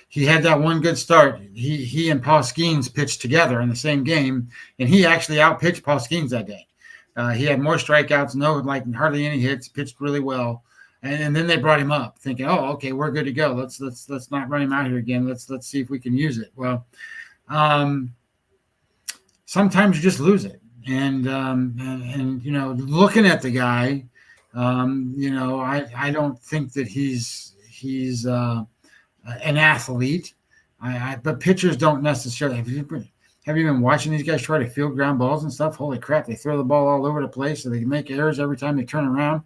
He had that one good start. He and Paul Skeens pitched together in the same game, and he actually outpitched Paul Skeens that day. He had more strikeouts, hardly any hits, pitched really well. And then they brought him up thinking, oh, okay, we're good to go. Let's not run him out here again. Let's see if we can use it. Well, sometimes you just lose it. And looking at the guy, I don't think that he's an athlete. But pitchers don't necessarily. have you been watching these guys try to field ground balls and stuff? Holy crap, they throw the ball all over the place, so they make errors every time they turn around.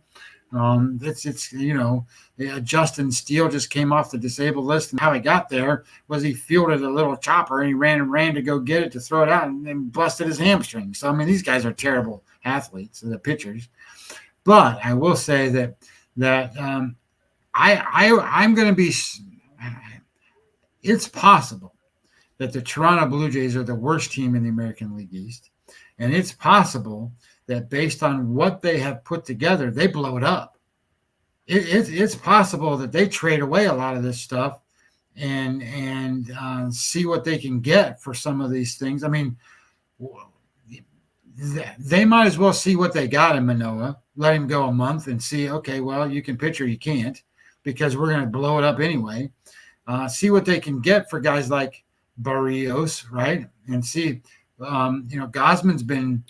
Justin Steele just came off the disabled list, and how he got there was he fielded a little chopper and he ran to go get it to throw it out and then busted his hamstring. So I mean, these guys are terrible athletes, the pitchers. But I will say that I'm going to be. It's possible that the Toronto Blue Jays are the worst team in the American League East, and it's possible that based on what they have put together, they blow it up. It's possible that they trade away a lot of this stuff and see what they can get for some of these things. I mean, they might as well see what they got in Manoah, let him go a month and see, okay, well, you can pitch or you can't because we're going to blow it up anyway. See what they can get for guys like Barrios, right? And see, Gosman's been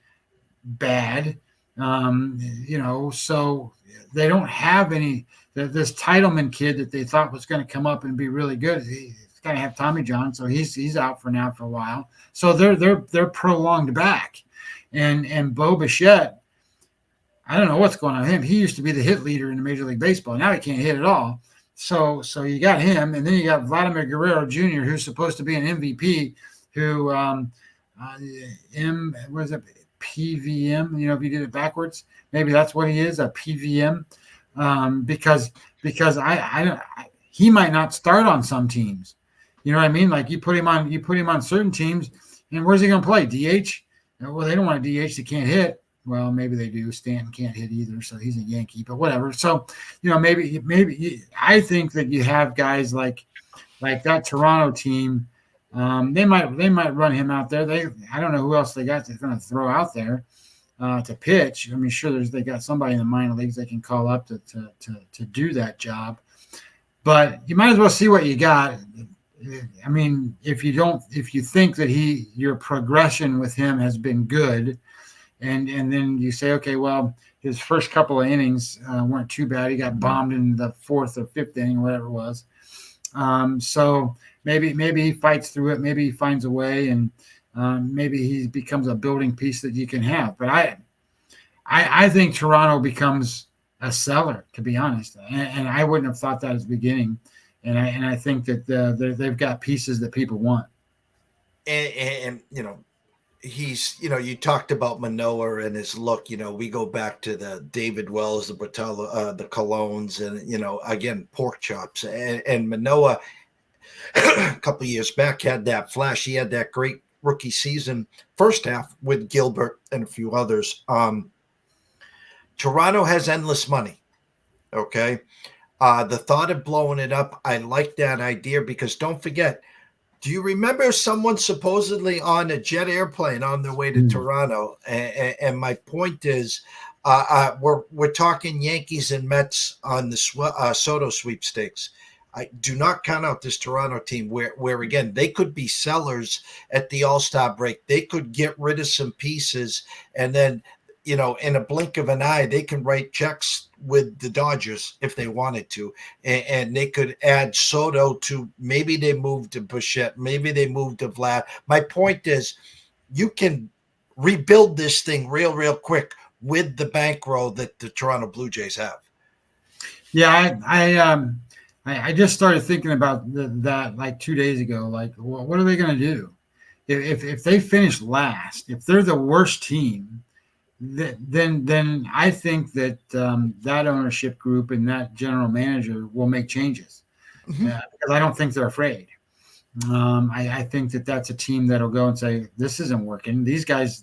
bad, so they don't have any. This Titleman kid that they thought was going to come up and be really good, he's going to have Tommy John, so he's out for a while. So they're prolonged back, and Bo Bichette, I don't know what's going on with him. He used to be the hit leader in the Major League Baseball. Now he can't hit at all. So you got him, and then you got Vladimir Guerrero Jr., who's supposed to be an MVP, who was it PVM? If you did it backwards, maybe that's what he is, a PVM, because he might not start on some teams. You know what I mean? Like you put him on certain teams, and where's he going to play? DH? Well, they don't want a DH that can't hit. Well, maybe they do. Stanton can't hit either, so he's a Yankee. But whatever. So, maybe I think that you have guys like that Toronto team. They might run him out there. I don't know who else they got that's going to throw out there to pitch. I mean, sure, they got somebody in the minor leagues they can call up to do that job. But you might as well see what you got. I mean, if you think that your progression with him has been good. And then you say, okay, well, his first couple of innings weren't too bad. He got bombed in the fourth or fifth inning, whatever it was. So maybe he fights through it. Maybe he finds a way, and maybe he becomes a building piece that you can have. But I think Toronto becomes a seller, to be honest. And I wouldn't have thought that at the beginning. And I think that they've got pieces that people want. And he's, you talked about Manoah and his look. We go back to the David Wells, the Bertella, the Colognes, and again, pork chops. And Manoah, a couple of years back, had that flash. He had that great rookie season, first half with Gilbert and a few others. Toronto has endless money. Okay, the thought of blowing it up, I like that idea because don't forget. Do you remember someone supposedly on a jet airplane on their way to Toronto? And my point is, we're talking Yankees and Mets on the Soto sweepstakes. I do not count out this Toronto team where again, they could be sellers at the All-Star break. They could get rid of some pieces and then, in a blink of an eye, they can write checks with the Dodgers if they wanted to. And they could add Soto to, maybe they move to Bichette, maybe they move to Vlad. My point is you can rebuild this thing real quick with the bankroll that the Toronto Blue Jays have. Yeah, I just started thinking about that like 2 days ago. Like, what are they going to do? If they finish last, if they're the worst team, then I think that that ownership group and that general manager will make changes because I don't think they're afraid. I think that that's a team that'll go and say, this isn't working. These guys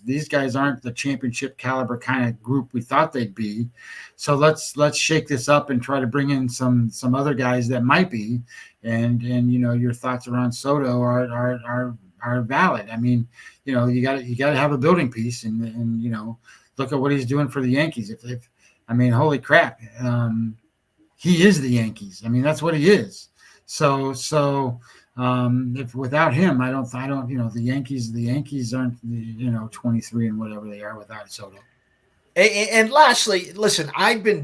aren't the championship caliber kind of group we thought they'd be. So let's shake this up and try to bring in some other guys that might be. And your thoughts around Soto are valid. I mean, you got to have a building piece and look at what he's doing for the Yankees. Holy crap. He is the Yankees. I mean, that's what he is. So if without him, I don't, the Yankees aren't, 23 and whatever they are without Soto. And lastly, listen,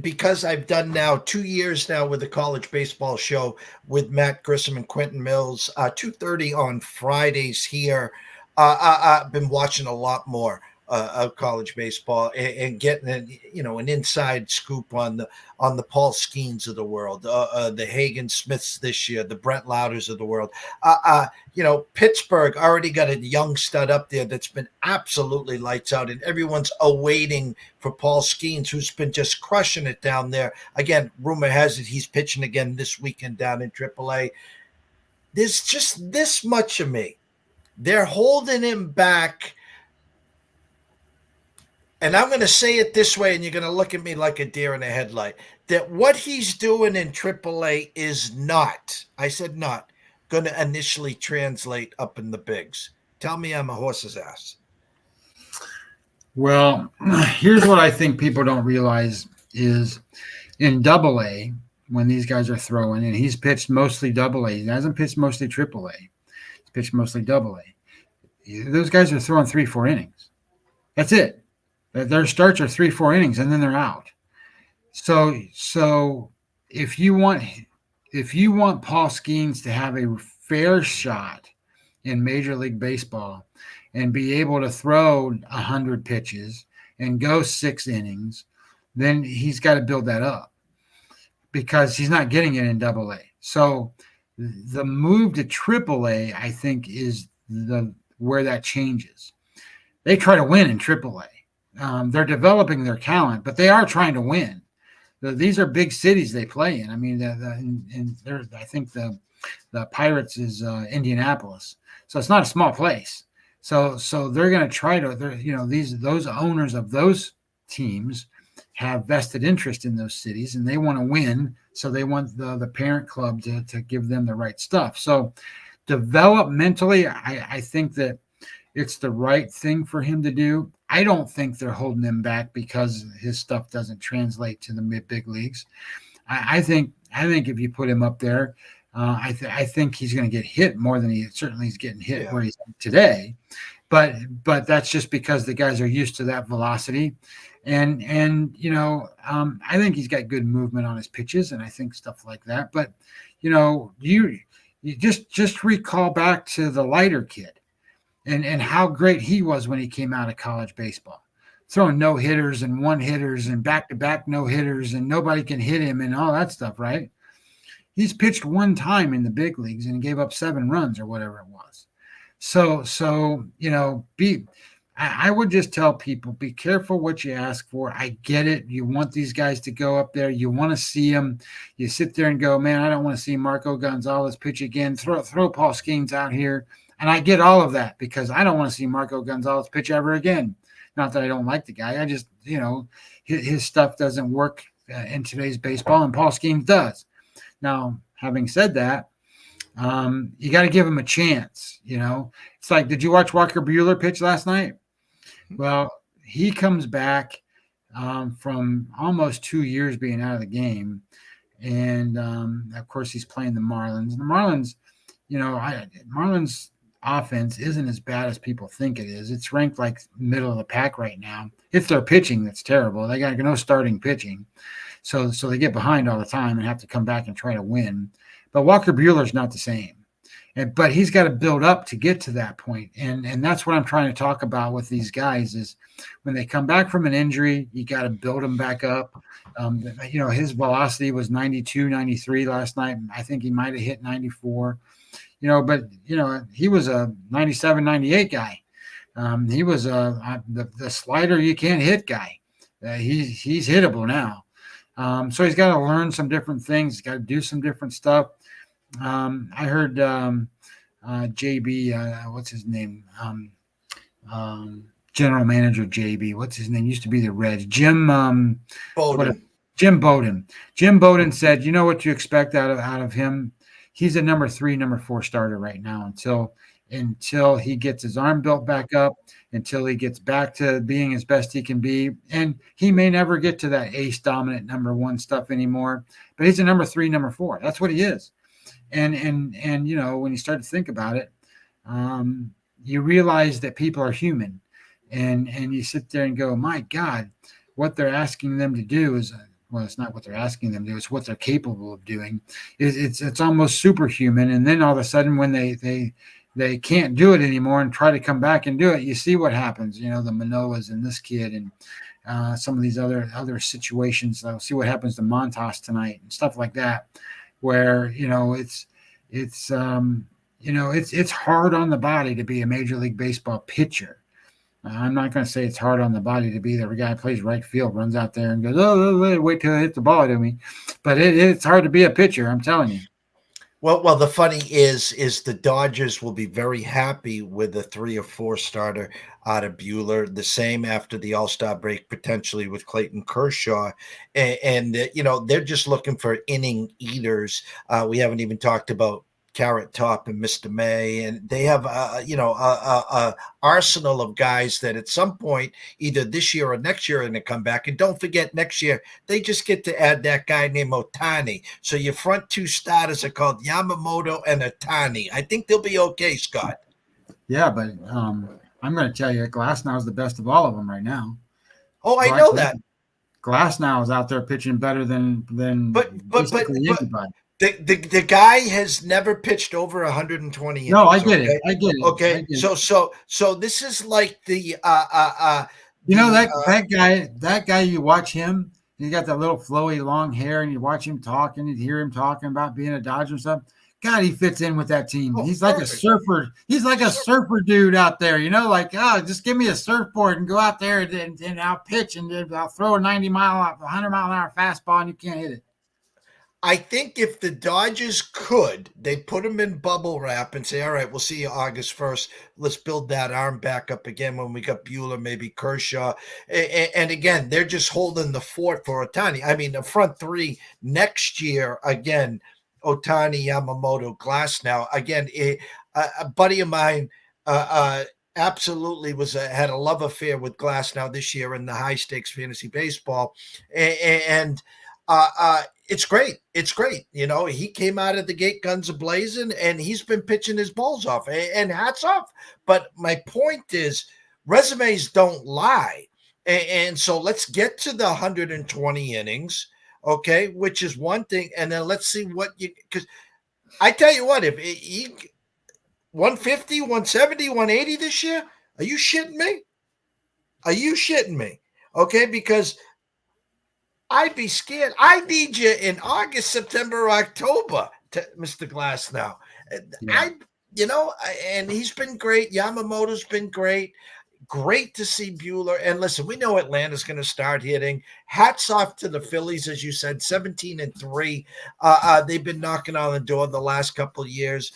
because I've done now 2 years now with the college baseball show with Matt Grissom and Quentin Mills, 2:30 on Fridays here. I've been watching a lot more of college baseball and getting an inside scoop on the Paul Skeens of the world, the Hagen Smiths this year, the Brett Louders of the world. Pittsburgh already got a young stud up there that's been absolutely lights out, and everyone's awaiting for Paul Skeens, who's been just crushing it down there. Again, rumor has it he's pitching again this weekend down in AAA. There's just this much of me. They're holding him back. And I'm going to say it this way, and you're going to look at me like a deer in a headlight, that what he's doing in AAA is not, I said not, going to initially translate up in the bigs. Tell me I'm a horse's ass. Well, here's what I think people don't realize is in AA, when these guys are throwing, and he's pitched mostly AA, he hasn't pitched mostly AAA. Pitched mostly AA. Those guys are throwing 3-4 innings. That's it. Their starts are 3-4 innings, and then they're out. So if you want Paul Skeens to have a fair shot in Major League Baseball and be able to throw 100 pitches and go 6 innings, then he's got to build that up because he's not getting it in AA. So the move to AAA, I think, is where that changes. They try to win in AAA. They're developing their talent, but they are trying to win. These are big cities they play in. I mean, I think the Pirates is Indianapolis, so it's not a small place. So they're going to try to. Those owners of those teams have vested interest in those cities, and they want to win. So they want the parent club to give them the right stuff. So developmentally, I think that it's the right thing for him to do. I don't think they're holding him back because his stuff doesn't translate to the big leagues. I think if you put him up there, I think he's going to get hit more than he certainly is getting hit where he's at today. But that's just because the guys are used to that velocity. And I think he's got good movement on his pitches, and I think stuff like that. But, you just recall back to the Leiter kid and how great he was when he came out of college baseball, throwing no-hitters and one-hitters and back-to-back no-hitters, and nobody can hit him and all that stuff, right? He's pitched one time in the big leagues and gave up 7 runs or whatever it was. So I would just tell people, be careful what you ask for. I get it. You want these guys to go up there. You want to see them. You sit there and go, man, I don't want to see Marco Gonzalez pitch again. Throw Paul Skeens out here. And I get all of that because I don't want to see Marco Gonzalez pitch ever again. Not that I don't like the guy. I just, his stuff doesn't work in today's baseball, and Paul Skeens does. Now, having said that, you got to give him a chance. It's like, did you watch Walker Buehler pitch last night? Well, he comes back from almost 2 years being out of the game. And, of course, he's playing the Marlins. And the Marlins, Marlins offense isn't as bad as people think it is. It's ranked like middle of the pack right now. It's their pitching that's terrible. They got no starting pitching. So they get behind all the time and have to come back and try to win. But Walker Buehler's not the same. But he's got to build up to get to that point. And that's what I'm trying to talk about with these guys is when they come back from an injury, you got to build them back up. His velocity was 92, 93 last night. I think he might have hit 94. But he was a 97, 98 guy. He was the slider you can't hit guy. He's hittable now. So he's got to learn some different things. He's got to do some different stuff. I heard JB, what's his name? General manager JB, what's his name? Used to be the Reds. Jim Bowden. Jim Bowden said, you know what you expect out of him? He's a number 3, number 4 starter right now until he gets his arm built back up, until he gets back to being as best he can be. And he may never get to that ace dominant number 1 stuff anymore, but he's a number 3, number 4. That's what he is. And when you start to think about it, you realize that people are human, and you sit there and go, my God, what they're asking them to do is, well, it's not what they're asking them to do, it's what they're capable of doing. It's almost superhuman. And then all of a sudden when they they can't do it anymore and try to come back and do it, you see what happens. The Manoas and this kid and some of these other situations. I'll see what happens to Montas tonight and stuff like that, where it's hard on the body to be a Major League Baseball pitcher. I'm not going to say it's hard on the body to be there. A guy who plays right field, runs out there and goes, oh, wait till I hit the ball to me. But it's hard to be a pitcher, I'm telling you. Well, the funny is the Dodgers will be very happy with a 3 or 4 starter out of Buehler. The same after the All-Star break, potentially with Clayton Kershaw, and they're just looking for inning eaters. We haven't even talked about Carrot Top and Mr. May, and they have a arsenal of guys that at some point, either this year or next year, are going to come back. And don't forget, next year they just get to add that guy named Ohtani. So your front 2 starters are called Yamamoto and Ohtani. I think they'll be okay, Scott. Yeah, but I'm going to tell you, Glasnow is the best of all of them right now. Oh, I know that. Glasnow is out there pitching better than anybody. The guy has never pitched over 120 innings. No, I get it. I get it. Okay, so this is like the that guy. You watch him. He got that little flowy long hair, and you watch him talk, and you hear him talking about being a Dodger and stuff. God, he fits in with that team. He's like a surfer. He's like a surfer dude out there. Just give me a surfboard and go out there and I'll pitch and I'll throw a 100 mile an hour fastball and you can't hit it. I think if the Dodgers could, they'd put him in bubble wrap and say, all right, we'll see you August 1st. Let's build that arm back up again when we got Buehler, maybe Kershaw. And again, they're just holding the fort for Ohtani. I mean, the front 3 next year, again, Ohtani, Yamamoto, Glasnow. Again, a buddy of mine absolutely had a love affair with Glasnow this year in the high-stakes fantasy baseball. And it's great. It's great. He came out of the gate guns a-blazing, and he's been pitching his balls off, and hats off. But my point is, resumes don't lie. And so let's get to the 120 innings, okay, which is one thing. And then let's see because I tell you what, if he 150, 170, 180 this year, are you shitting me? Are you shitting me? Okay, because I'd be scared. I need you in August, September, October, Mr. Glasnow. Yeah. And he's been great. Yamamoto's been great. Great to see Buehler. And listen, we know Atlanta's going to start hitting. Hats off to the Phillies, as you said, 17-3. They've been knocking on the door the last couple of years.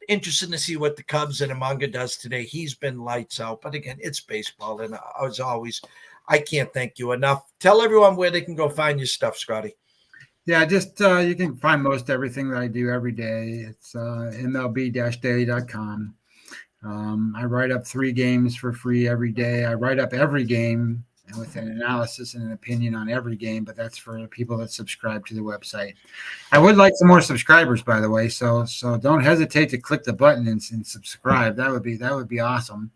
Interesting to see what the Cubs and Umaga does today. He's been lights out. But again, it's baseball. And as always, I can't thank you enough. Tell everyone where they can go find your stuff, Scotty. Yeah, just you can find most everything that I do every day. It's mlb-daily.com. I write up 3 games for free every day. I write up every game with an analysis and an opinion on every game, but that's for people that subscribe to the website. I would like some more subscribers, by the way, so don't hesitate to click the button and subscribe. That would be awesome.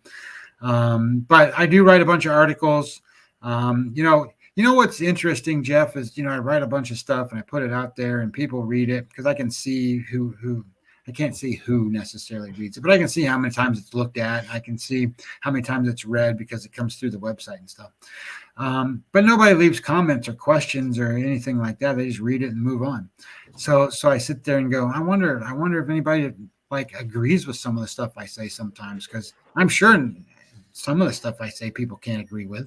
But I do write a bunch of articles. You know what's interesting, Jeff, is I write a bunch of stuff and I put it out there and people read it because I can see who I can't see who necessarily reads it, but I can see how many times it's looked at. I can see how many times it's read because it comes through the website and stuff. But nobody leaves comments or questions or anything like that. They just read it and move on. So I sit there and go, I wonder if anybody agrees with some of the stuff I say sometimes, because I'm sure some of the stuff I say people can't agree with.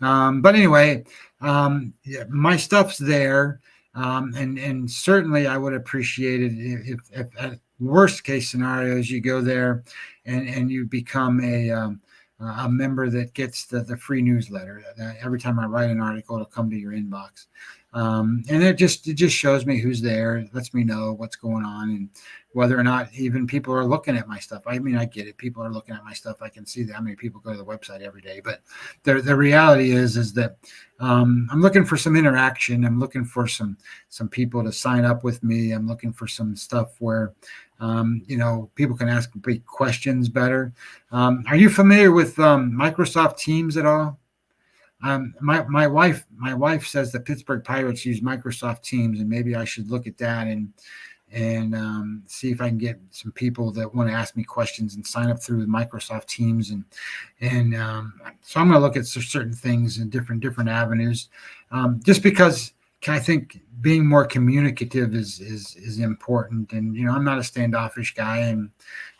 But anyway, my stuff's there. And certainly I would appreciate it if at worst case scenarios, you go there and you become a member that gets the free newsletter. Every time I write an article, it'll come to your inbox. And it just shows me who's there. It lets me know what's going on and whether or not even people are looking at my stuff. I mean, I get it. People are looking at my stuff. I can see how many people go to the website every day. But the reality is that I'm looking for some interaction. I'm looking for some people to sign up with me. I'm looking for some stuff where people can ask big questions better. Are you familiar with Microsoft Teams at all? My wife says the Pittsburgh Pirates use Microsoft Teams, and maybe I should look at that and and see if I can get some people that want to ask me questions and sign up through Microsoft Teams. And so I'm going to look at certain things in different avenues, just because I think being more communicative is important. And, I'm not a standoffish guy, and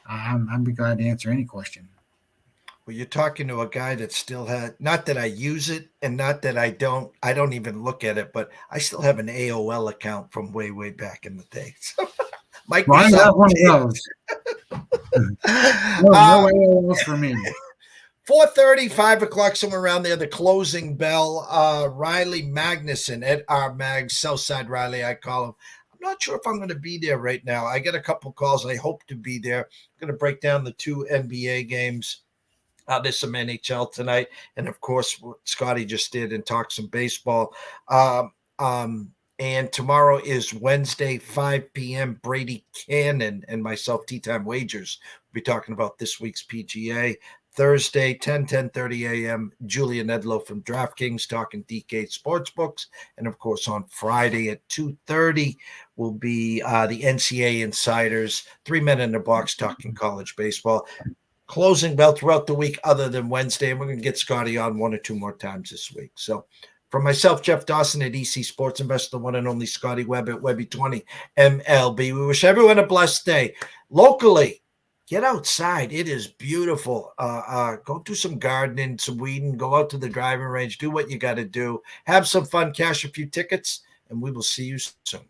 I'd be glad to answer any question. Well, you're talking to a guy that still had, not that I use it and not that I don't even look at it, but I still have an AOL account from way back in the day. So Microsoft. Well, I have one of those. No AOLs for me. 4:30, 5 o'clock, somewhere around there, the closing bell. Riley Magnuson at our Mag, Southside Riley, I call him. I'm not sure if I'm going to be there right now. I get a couple calls. I hope to be there. I'm going to break down the 2 NBA games. There's some NHL tonight. And, of course, what Scotty just did and talk some baseball. And tomorrow is Wednesday, 5 p.m. Brady, Kannon, and myself, Tea Time Wagers. We'll be talking about this week's PGA. Thursday, 10:30 a.m., Julian Edlow from DraftKings talking DK Sportsbooks. And, of course, on Friday at 2:30 will be the NCAA Insiders, 3 men in the box talking college baseball. Closing bell throughout the week other than Wednesday, and we're going to get Scotty on 1 or 2 more times this week. So from myself, Jeff Dawson at EC Sports Investor, the one and only Scotty Webb at Webby20 MLB. We wish everyone a blessed day. Locally, get outside. It is beautiful. Go do some gardening, some weeding, go out to the driving range, do what you got to do. Have some fun, cash a few tickets, and we will see you soon.